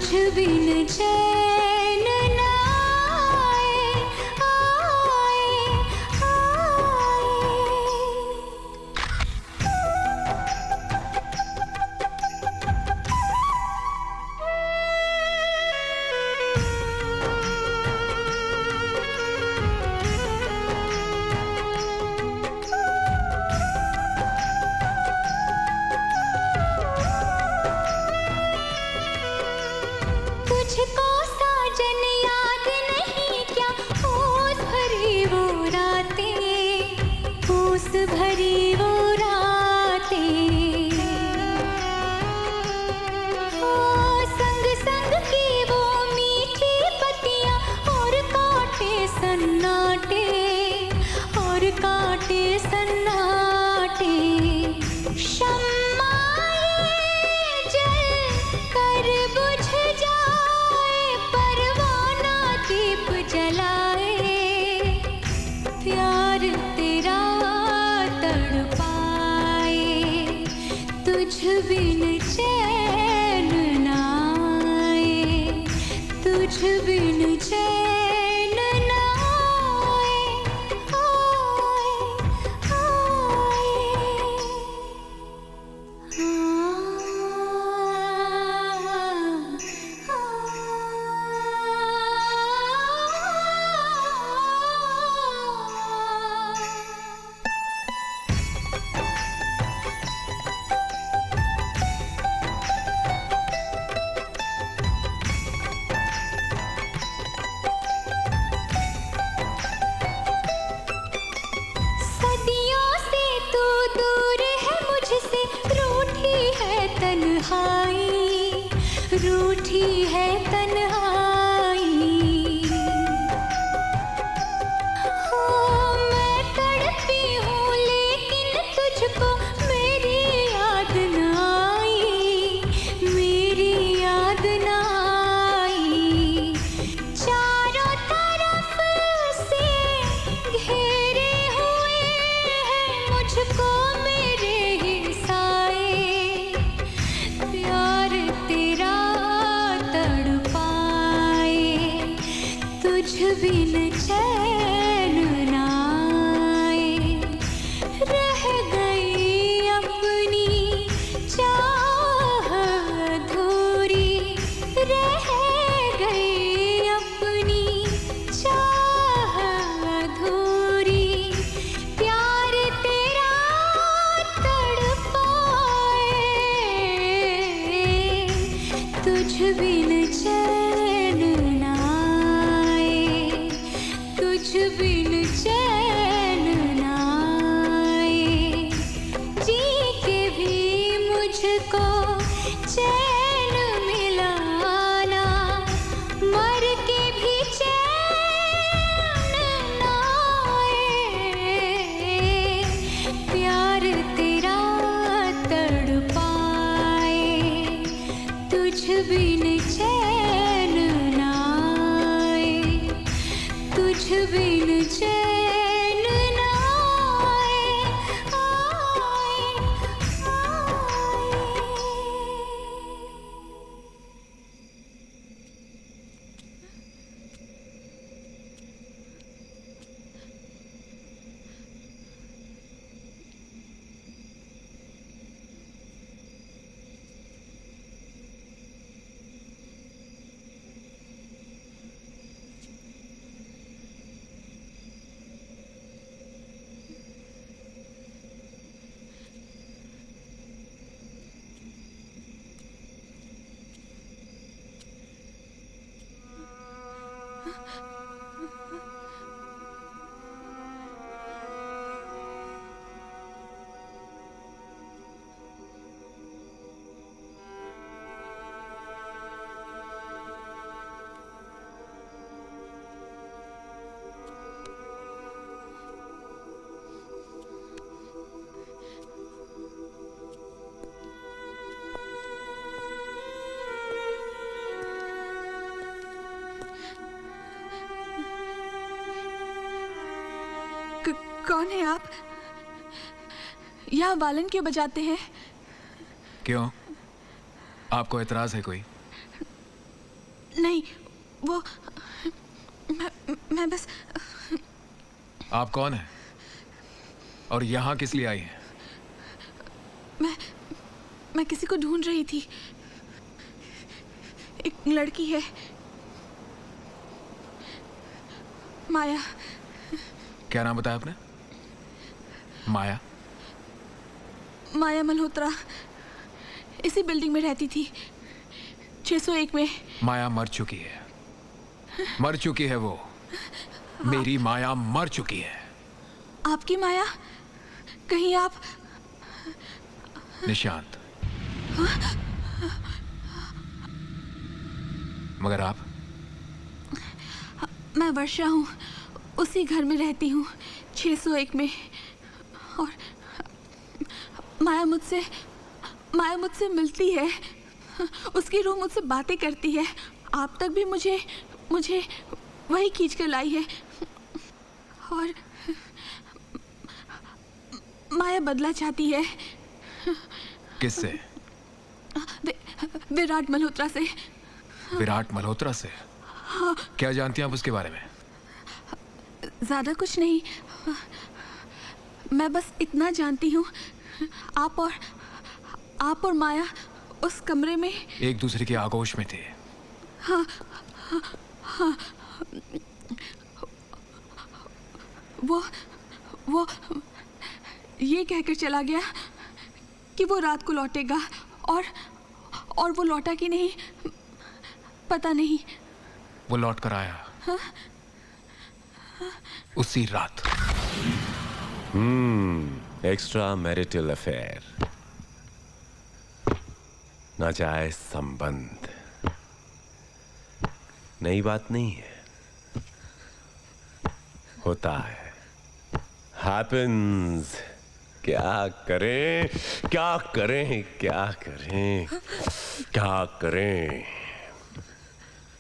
तुझ बिन चैन न आए, आए, आए। तुझको साजन याद नहीं क्या, ओस भरी वो रातें, ओस भरी वो रातें। ओ संग संग की वो मीठी पत्तियां और कांटे सन्नाटे, और कांटे सन्नाटे। शम्माए जल कर बुझ जाए, परवाना दीप जलाए, प्यार तेरा तड़पाए, तुझ बिन चैन न आए, तुझ बिन चैन न आए, आए, आए। सदियों से तू दूर है मुझसे, रूठी है तन्हाई, रूठी है तन्हाई। हो मैं तड़पी हूँ लेकिन तुझको मेरी याद न आई, मेरी याद न आई। चारों तरफ से घेरे हुए हैं मुझको मेरे ही साए, प्यार तेरा तड़पाए, तुझ बिन चैन न आए। रह गई अपनी चाह अधूरी, रह गई अपनी चाह अधूरी, प्यार तेरा तड़पाए, तुझ बिन चैन न आए, तुझ बिन चैन न आए। जी के भी मुझको चैन मिला ना, मर के भी चैन न आए, प्यार तेरा तड़पाए, तुझ बिन चैन न आए, तुझ बिन चैन न आए, आए, आए। कौन है आप? यहाँ वालन क्यों बजाते हैं? क्यों? आपको एतराज है कोई? नहीं, वो मैं बस आप कौन हैं और यहाँ किस लिए आई हैं? मैं किसी को ढूंढ रही थी। एक लड़की है, माया। क्या नाम बताया आपने? माया? माया मल्होत्रा इसी बिल्डिंग में रहती थी, 601 में। माया मर चुकी है, मर चुकी है वो। मेरी माया मर चुकी है। आपकी माया? कहीं आप? निशांत। मगर आप? मैं वर्षा हूँ, उसी घर में रहती हूँ, 601 में। और माया मुझसे मिलती है, उसकी रूह मुझसे बातें करती है। आप तक भी मुझे वही खींच कर लाई है। और माया बदला चाहती है। किससे? विराट मल्होत्रा से। विराट मल्होत्रा से? क्या जानती हैं आप उसके बारे में? ज्यादा कुछ नहीं, मैं बस इतना जानती हूँ, आप और माया उस कमरे में एक दूसरे के आगोश में थे। वो ये कहकर चला गया कि वो रात को लौटेगा, और वो लौटा कि नहीं पता नहीं। वो लौट कर आया उसी रात। एक्स्ट्रा मैरिटल अफेयर, नाजायज संबंध, नई बात नहीं है, होता है, हैपेंस। क्या करें क्या करें क्या करें क्या करें?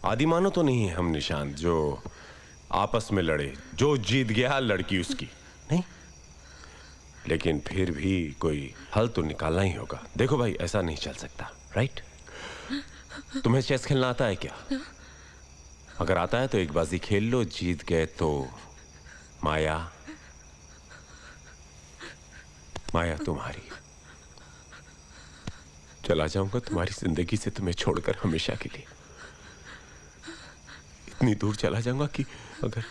आदिमानो तो नहीं है हम निशांत, जो आपस में लड़े, जो जीत गया लड़की उसकी नहीं। लेकिन फिर भी कोई हल तो निकालना ही होगा। देखो भाई, ऐसा नहीं चल सकता, राइट? तुम्हें चेस खेलना आता है क्या? अगर आता है तो एक बाजी खेल लो, जीत गए तो माया तुम्हारी। चला जाऊंगा तुम्हारी जिंदगी से, तुम्हें छोड़कर हमेशा के लिए। इतनी दूर चला जाऊंगा कि अगर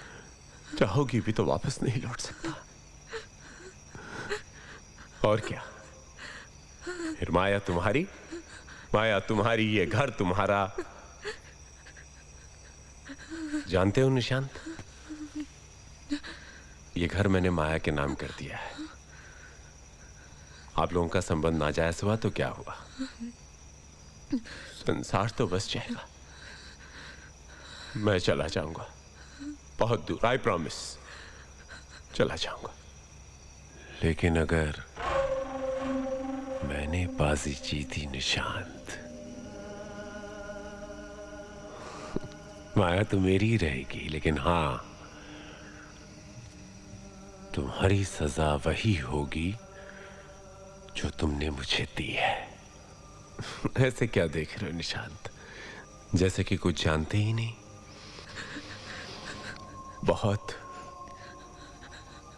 चाहोगी भी तो वापस नहीं लौट सकता। और क्या, फिर माया तुम्हारी, ये घर तुम्हारा। जानते हो निशांत, ये घर मैंने माया के नाम कर दिया है। आप लोगों का संबंध नाजायज हुआ तो क्या हुआ, संसार तो बस जाएगा। मैं चला जाऊंगा बहुत दूर, आई प्रॉमिस, चला जाऊंगा। लेकिन अगर मैंने बाजी जीती निशांत, माया तो मेरी ही रहेगी, लेकिन हां, तुम्हारी सजा वही होगी जो तुमने मुझे दी है। ऐसे क्या देख रहे हो निशांत, जैसे कि कुछ जानते ही नहीं। बहुत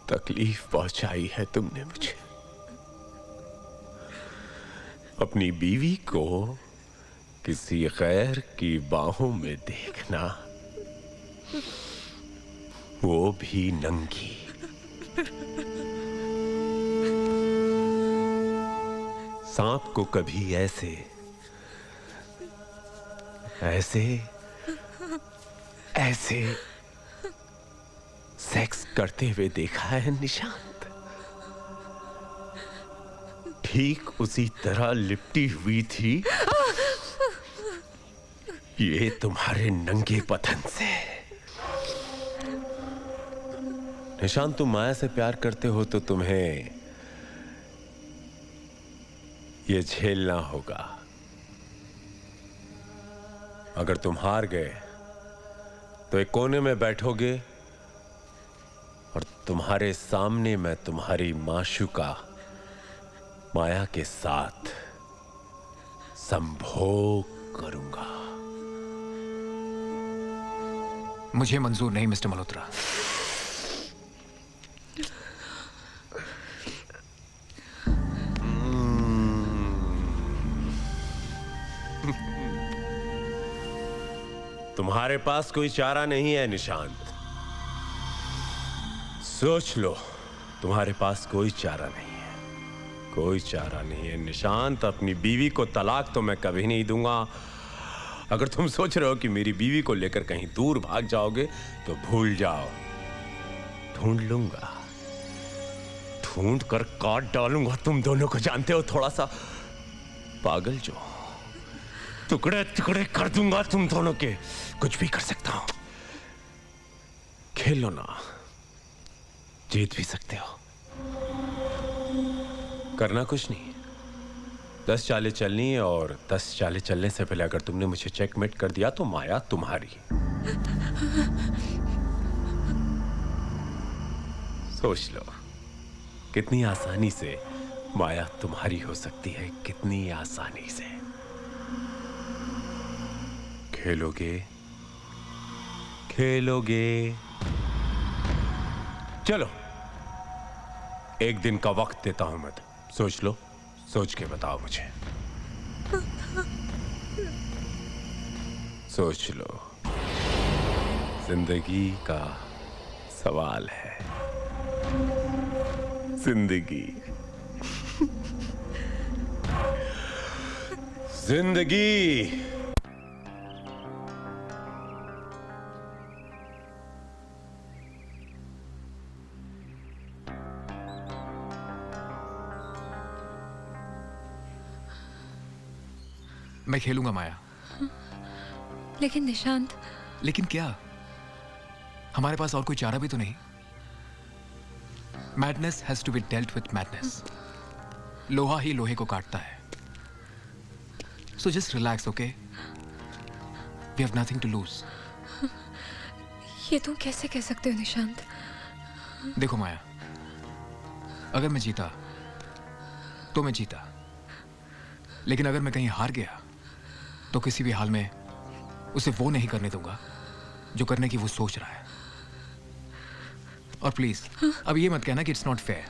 तकलीफ पहुंचाई है तुमने मुझे। अपनी बीवी को किसी गैर की बाहों में देखना, वो भी नंगी। सांप को कभी ऐसे सेक्स करते हुए देखा है निशांत? ठीक उसी तरह लिपटी हुई थी ये तुम्हारे नंगे बदन से। निशांत, तुम माया से प्यार करते हो तो तुम्हें ये झेलना होगा। अगर तुम हार गए तो एक कोने में बैठोगे और तुम्हारे सामने मैं तुम्हारी माशूका माया के साथ संभोग करूंगा। मुझे मंजूर नहीं मिस्टर मल्होत्रा। तुम्हारे पास कोई चारा नहीं है निशांत। सोच लो, तुम्हारे पास कोई चारा नहीं है, कोई चारा नहीं है निशांत। अपनी बीवी को तलाक तो मैं कभी नहीं दूंगा। अगर तुम सोच रहे हो कि मेरी बीवी को लेकर कहीं दूर भाग जाओगे तो भूल जाओ। ढूंढ लूंगा, ढूंढ कर काट डालूंगा तुम दोनों को। जानते हो, थोड़ा सा पागल जो, टुकड़े टुकड़े कर दूंगा तुम दोनों के। कुछ भी कर सकता हूं। खेलो ना, जीत भी सकते हो। करना कुछ नहीं, 10 चालें चलनी है, और 10 चालें चलने से पहले अगर तुमने मुझे चेकमेट कर दिया तो माया तुम्हारी। सोच लो, कितनी आसानी से माया तुम्हारी हो सकती है, कितनी आसानी से। खेलोगे, खेलोगे। चलो, एक दिन का वक्त देता हूं मैं। सोच लो, सोच के बताओ मुझे। सोच लो, जिंदगी का सवाल है। जिंदगी, जिंदगी। मैं खेलूंगा माया। लेकिन निशांत, लेकिन क्या? हमारे पास और कोई चारा भी तो नहीं। Madness has to be dealt with madness. लोहा ही लोहे को काटता है। So just relax, okay? We have nothing to lose. ये तुम कैसे कह सकते हो निशांत? देखो माया, अगर मैं जीता तो मैं जीता, लेकिन अगर मैं कहीं हार गया तो किसी भी हाल में उसे वो नहीं करने दूंगा जो करने की वो सोच रहा है। और प्लीज अब ये मत कहना कि इट्स नॉट फेयर।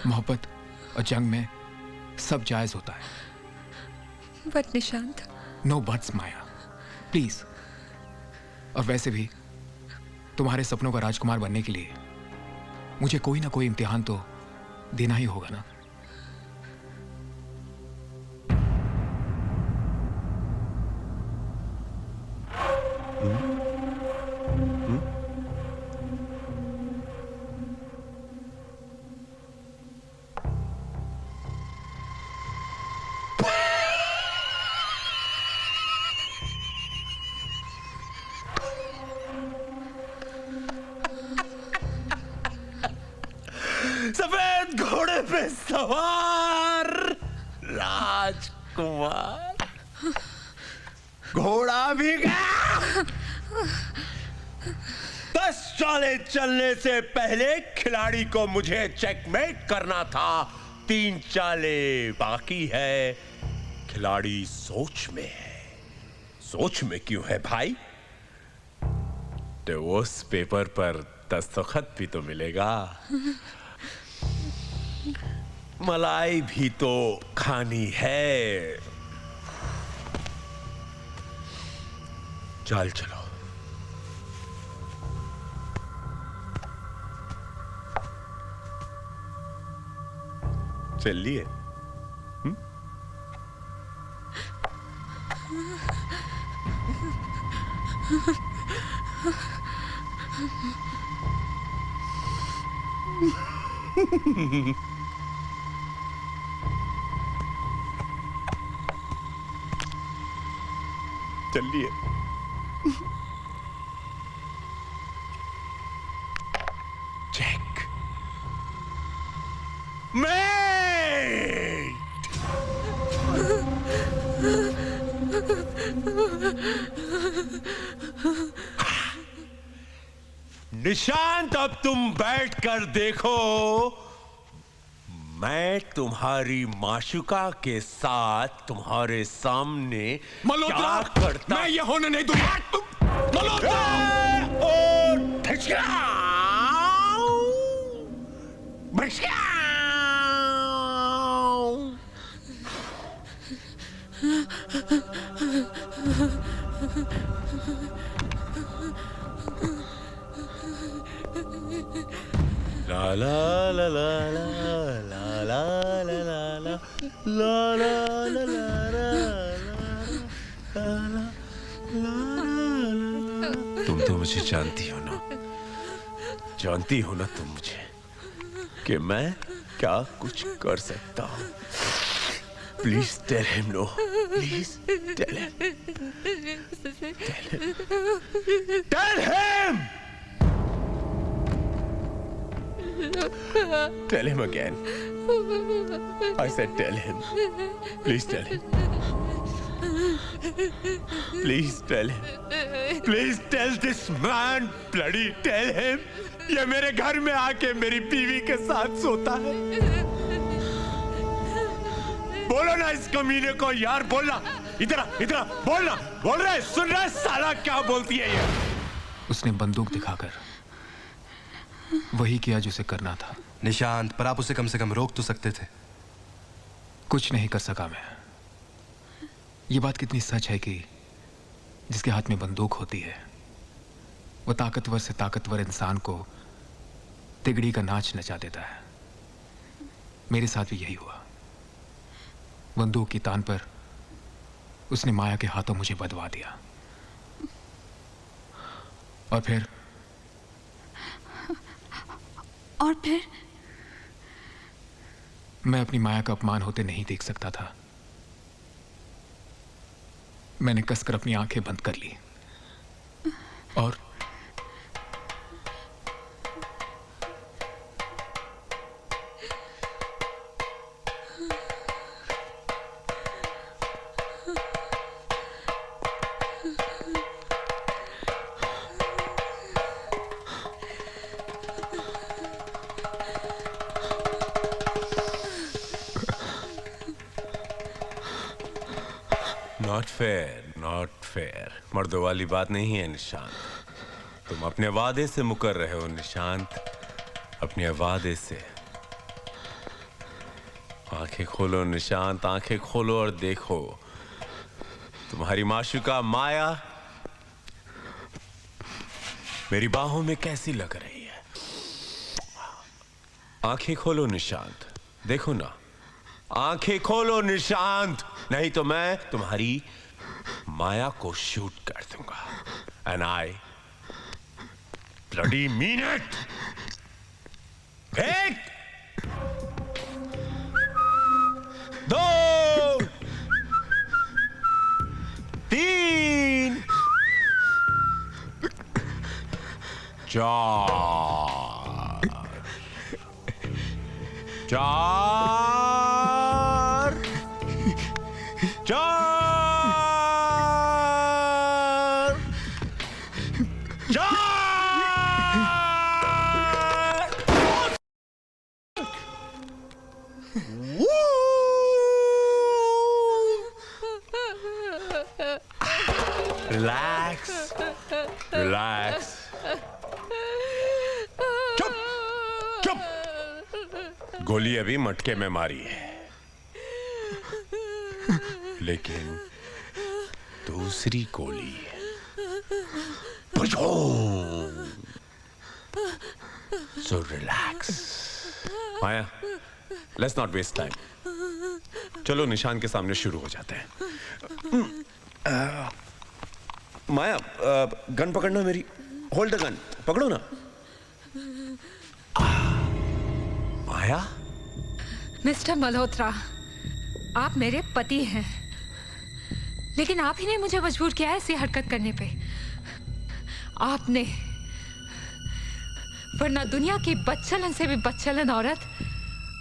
मोहब्बत और जंग में सब जायज होता है। But Nishant. No buts Maya, please. और वैसे भी तुम्हारे सपनों का राजकुमार बनने के लिए मुझे कोई ना कोई इम्तिहान तो देना ही होगा ना। सफेद घोड़े पे सवार राजकुमार, घोड़ा भी गया। 10 चालें चलने से पहले खिलाड़ी को मुझे चेकमेट करना था। 3 चालें बाकी है। खिलाड़ी सोच में है। सोच में क्यों है भाई? डिवोर्स पेपर पर दस्तखत भी तो मिलेगा, मलाई भी तो खानी है। चाल चलो। चलिए। चलिए। Check met. निशांत, अब तुम बैठकर देखो मैं तुम्हारी माशुका के साथ तुम्हारे सामने मल्होत्रा, क्या करता। मैं ये होने नहीं दूंगा। La la la la la la la la la la la la la la la। तुम तो मुझे जानती हो ना, जानती हो ना तुम मुझे कि मैं क्या कुछ कर सकता हूँ। Please tell him no, please tell him, tell him, tell him again. I said tell him. Please tell him. Please tell him. Please tell this man. Bloody tell him. ये मेरे घर में आके मेरी बीवी के साथ सोता है। बोलो ना इस कमीने को यार, बोलना, इधर इधर बोलना, बोल रहा है, सुन रहा है, साला क्या बोलती है ये? उसने बंदूक दिखाकर वही किया जो उसे करना था। निशांत, पर आप उसे कम से कम रोक तो सकते थे। कुछ नहीं कर सका मैं। ये बात कितनी सच है कि जिसके हाथ में बंदूक होती है वो ताकतवर से ताकतवर इंसान को तिगड़ी का नाच नचा देता है। मेरे साथ भी यही हुआ। बंदूक की तान पर उसने माया के हाथों मुझे बदवा दिया और फिर मैं अपनी माया का अपमान होते नहीं देख सकता था। मैंने कसकर अपनी आंखें बंद कर ली और नॉट फेयर, नॉट फेयर। मर्दों वाली बात नहीं है निशांत। तुम अपने वादे से मुकर रहे हो निशांत, अपने वादे से। आंखें खोलो निशांत, आंखें खोलो और देखो तुम्हारी माशूका माया मेरी बाहों में कैसी लग रही है। आंखें खोलो निशांत, देखो ना, आंखें खोलो निशांत, नहीं तो मैं तुम्हारी माया को शूट कर दूंगा। And I bloody mean it. एक, दो, तीन, चार, चार, चार, चार। Relax, relax. चुप, चुप। गोली अभी मटके में मारी है, लेकिन दूसरी गोली so relax. Maya, let's not waste time. चलो निशान के सामने शुरू हो जाते हैं। माया, गन पकड़ना मेरी। होल्ड द गन, पकड़ो ना। माया, मिस्टर मल्होत्रा, आप मेरे पति हैं, लेकिन आप ही ने मुझे मजबूर किया है ऐसी हरकत करने पे। आपने, वरना दुनिया की बदचलन से भी बदचलन औरत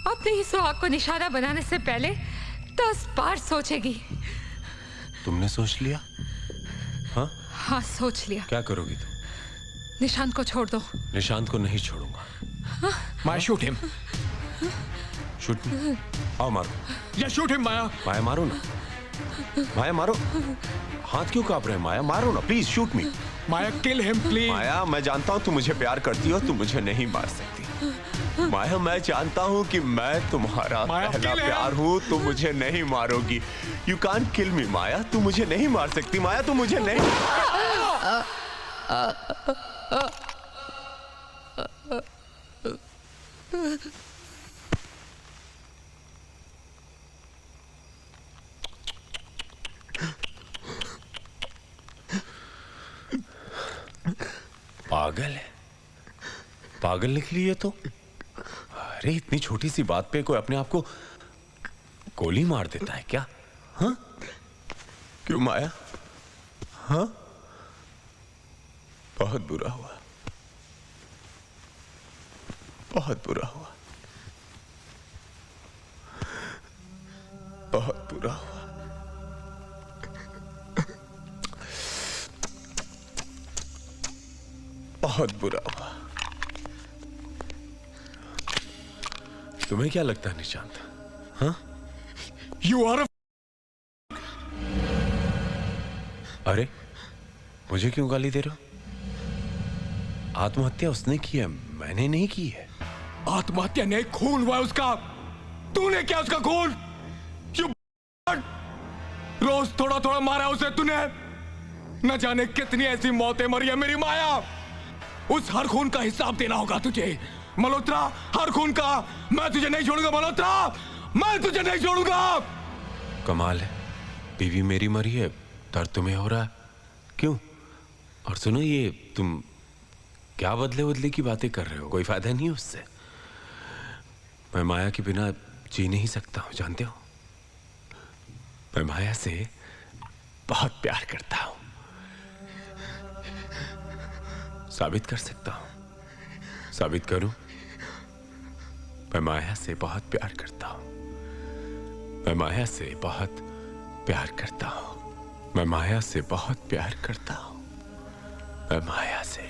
अपने ही सुहाग को निशाना बनाने से पहले 10 बार सोचेगी। तुमने सोच लिया? हाँ? हाँ, सोच लिया। क्या करोगी तुम? निशांत को छोड़ दो। निशांत को नहीं छोड़ूंगा। माया, शूट हिम। शूट? आओ मारो। या शूट हिम माया। माया मारो ना, माया मारो। हाथ क्यों कांप रहे हैं माया? मारो ना please, shoot me. Maya kill him please. Maya, मैं जानता हूँ तू मुझे प्यार करती हो, तू मुझे नहीं मार सकती। माया, मैं जानता हूँ कि मैं तुम्हारा माया, पहला kill him। प्यार हूँ, तू मुझे नहीं मारोगी। यू कांट किल मी माया, तू मुझे नहीं मार सकती। माया, तू मुझे नहीं। पागल है, पागल निकली है तो। अरे इतनी छोटी सी बात पे कोई अपने आप को गोली मार देता है क्या? हाँ, क्यों माया? हाँ, बहुत बुरा हुआ, बहुत बुरा हुआ, बहुत बुरा हुआ। बहुत बुरा हुआ। तुम्हें क्या लगता है निशांत? हाँ, यू आर अरे मुझे क्यों गाली दे रहे हो? आत्महत्या उसने की है, मैंने नहीं की है। आत्महत्या नहीं, खून हुआ उसका। तूने क्या उसका खून? यू रोज थोड़ा थोड़ा मारा उसे तूने। न जाने कितनी ऐसी मौतें मरी है मेरी माया। उस हर खून का हिसाब देना होगा तुझे मल्होत्रा, हर खून का। मैं तुझे नहीं छोड़ूंगा मल्होत्रा, मैं तुझे नहीं छोड़ूंगा। कमाल है, बीवी मेरी मरी है, दर्द तुम्हें हो रहा है, क्यों? और सुनो, ये तुम क्या बदले बदले की बातें कर रहे हो? कोई फायदा नहीं उससे। मैं माया के बिना जी नहीं सकता हूं, जानते हो? मैं माया से बहुत प्यार करता हूं, साबित कर सकता हूं। साबित करूं? मैं माया से बहुत प्यार करता हूं। मैं माया से बहुत प्यार करता हूं। मैं माया से बहुत प्यार करता हूं। मैं माया से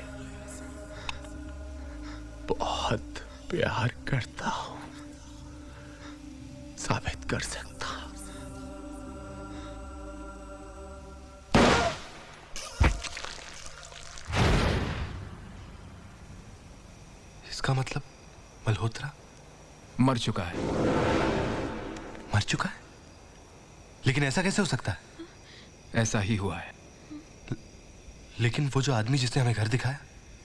बहुत प्यार करता हूं, साबित कर सकता हूं। इसका मतलब मल्होत्रा मर चुका है। मर चुका है? लेकिन ऐसा कैसे हो सकता है? ऐसा ही हुआ है। लेकिन वो जो आदमी जिसने हमें घर दिखाया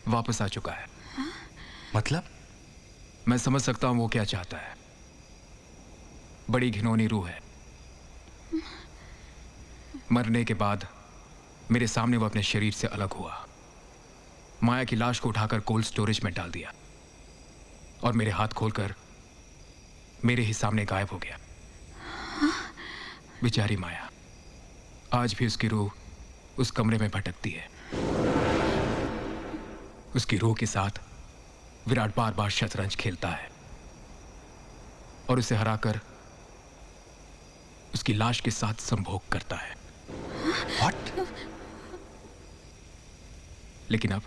वापस आ चुका है। मतलब? मैं समझ सकता हूं वो क्या चाहता है। बड़ी घिनौनी रूह है। मरने के बाद मेरे सामने वो अपने शरीर से अलग हुआ, माया की लाश को उठाकर कोल्ड स्टोरेज में डाल दिया और मेरे हाथ खोलकर मेरे ही सामने गायब हो गया। बेचारी माया, आज भी उसकी रूह उस कमरे में भटकती है। उसकी रूह के साथ विराट बार बार शतरंज खेलता है और उसे हराकर उसकी लाश के साथ संभोग करता है। What? लेकिन अब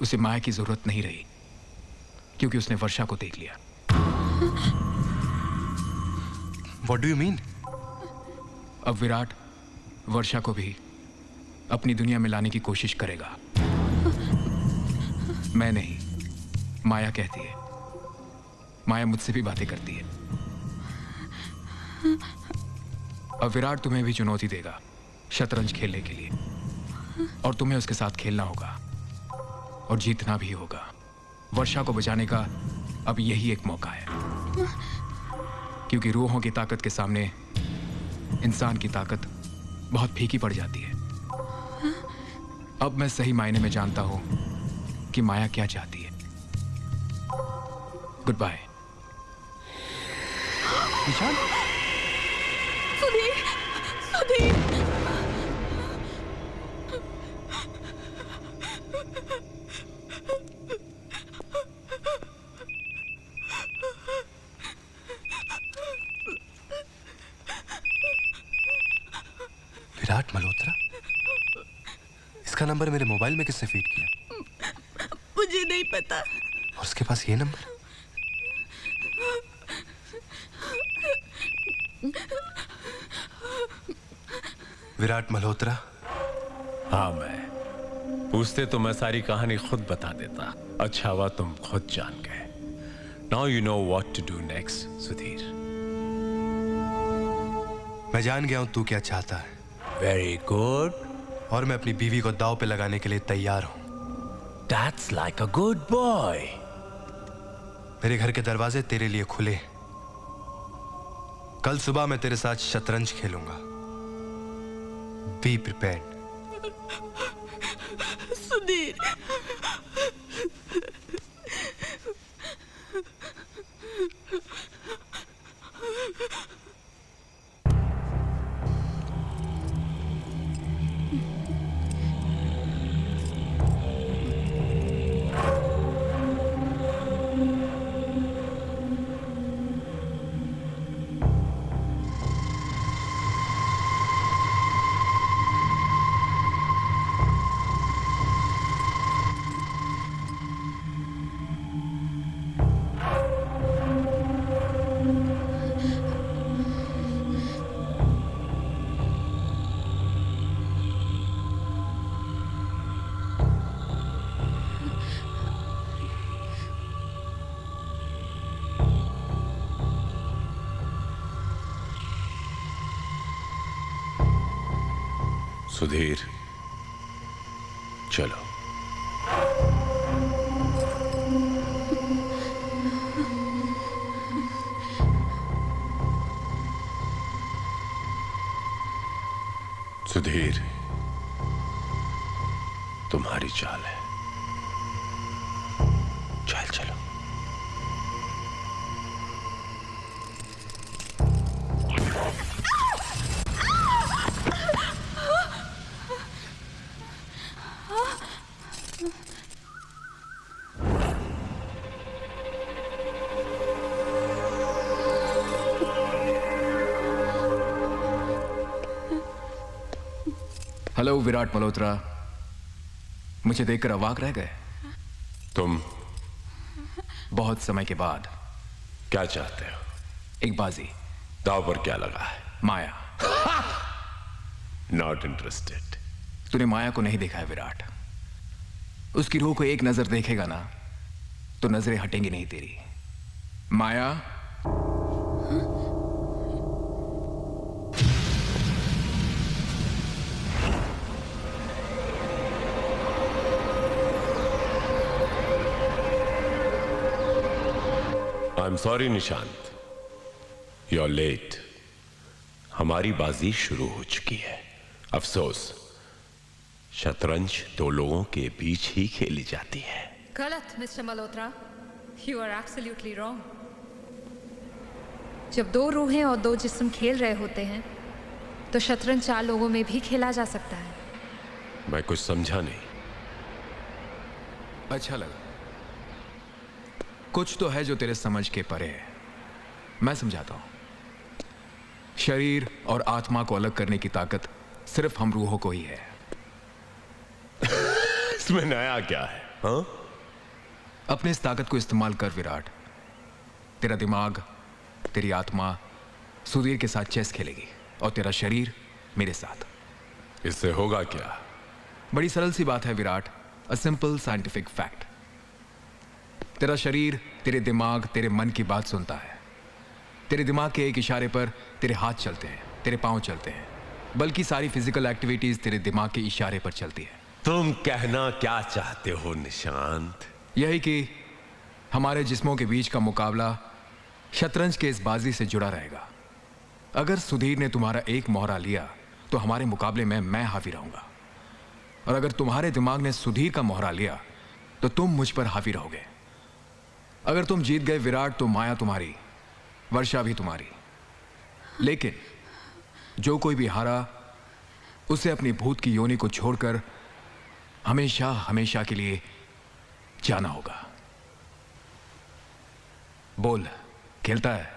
उसे माया की जरूरत नहीं रही, क्योंकि उसने वर्षा को देख लिया। What do you mean? अब विराट वर्षा को भी अपनी दुनिया में लाने की कोशिश करेगा। मैं नहीं, माया कहती है। माया मुझसे भी बातें करती है। अब विराट तुम्हें भी चुनौती देगा शतरंज खेलने के लिए, और तुम्हें उसके साथ खेलना होगा और जीतना भी होगा। वर्षा को बचाने का अब यही एक मौका है, क्योंकि रूहों की ताकत के सामने इंसान की ताकत बहुत फीकी पड़ जाती है। अब मैं सही मायने में जानता हूं कि माया क्या चाहती है। Good bye. निशान? सुधीर, सुधीर। विराट मल्होत्रा? इसका नंबर मेरे मोबाइल में किसने फीड किया? मुझे नहीं पता। और उसके पास ये नंबर? विराट मल्होत्रा, हाँ, मैं पूछते तो मैं सारी कहानी खुद बता देता। अच्छा हुआ तुम खुद जान गए। Now you know what to do next, Sudhir. मैं जान गया हूं तू क्या चाहता है, वेरी गुड। और मैं अपनी बीवी को दांव पे लगाने के लिए तैयार हूं। That's like a good boy. मेरे घर के दरवाजे तेरे लिए खुले। कल सुबह मैं तेरे साथ शतरंज खेलूंगा। Be prepared. सुधीर, सुधीर, चलो। सुधीर, तुम्हारी चाल है। चल चलो। हेलो विराट मल्होत्रा, मुझे देखकर अवाक रह गए। तुम बहुत समय के बाद क्या चाहते हो? एक बाजी। दाव पर क्या लगा है? माया। Not interested. तूने माया को नहीं देखा है विराट। उसकी रूह को एक नजर देखेगा ना तो नजरें हटेंगी नहीं तेरी। Maya, I am sorry Nishant, you are late. हमारी बाजी शुरू हो चुकी है। अफसोस, शतरंज दो लोगों के बीच ही खेली जाती है। गलत mister Malhotra, you are absolutely wrong. जब दो रूहें और दो जिस्म खेल रहे होते हैं तो शतरंज चार लोगों में भी खेला जा सकता है। मैं कुछ समझा नहीं। अच्छा लगा। कुछ तो है जो तेरे समझ के परे है। मैं समझाता हूं। शरीर और आत्मा को अलग करने की ताकत सिर्फ हम रूहों को ही है। इसमें नया क्या है? हाँ? अपने इस ताकत को इस्तेमाल कर विराट। तेरा दिमाग, तेरी आत्मा सुधीर के साथ चेस खेलेगी और तेरा शरीर मेरे साथ। इससे होगा क्या? बड़ी सरल सी बात है Virat, a simple scientific fact. तेरा शरीर तेरे दिमाग, तेरे मन की बात सुनता है। तेरे दिमाग के एक इशारे पर तेरे हाथ चलते हैं, तेरे पांव चलते हैं, बल्कि सारी फिजिकल एक्टिविटीज तेरे दिमाग के इशारे पर चलती है। तुम कहना क्या चाहते हो निशांत? यही कि हमारे जिस्मों के बीच का मुकाबला शतरंज के इस बाजी से जुड़ा रहेगा। अगर सुधीर ने तुम्हारा एक मोहरा लिया तो हमारे मुकाबले में मैं हावी रहूंगा, और अगर तुम्हारे दिमाग ने सुधीर का मोहरा लिया तो तुम मुझ पर हावी रहोगे। अगर तुम जीत गए विराट तो माया तुम्हारी, वर्षा भी तुम्हारी। लेकिन जो कोई भी हारा उसे अपनी भूत की योनि को छोड़कर हमेशा हमेशा के लिए जाना होगा। बोल, खेलता है?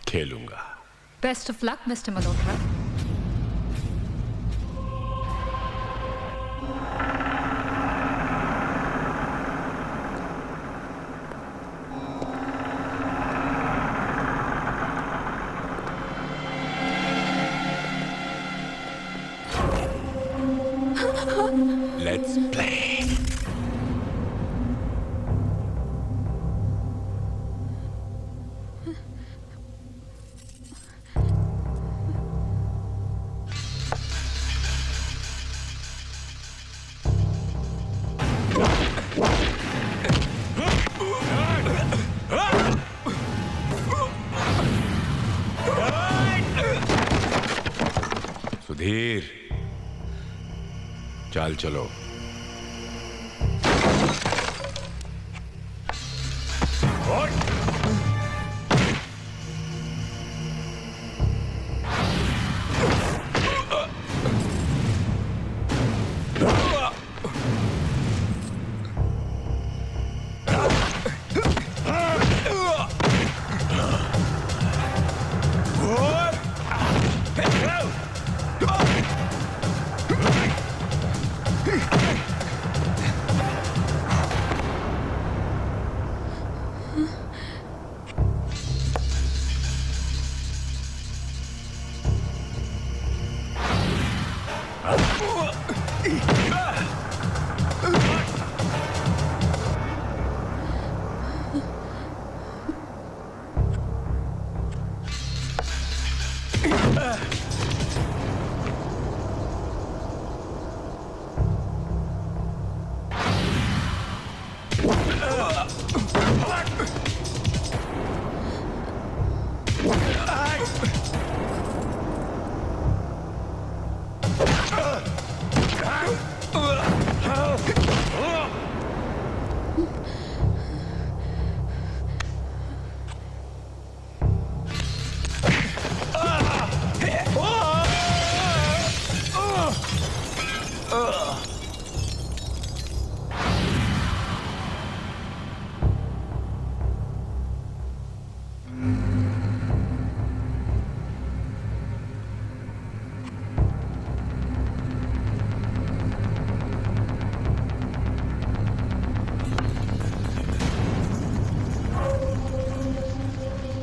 खेलूंगा। Best of luck mister Malhotra. Let's play. Sudhir, चाल चलो।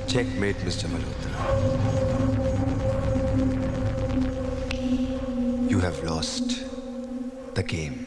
Checkmate, Mr. Malhotra. You have lost the game.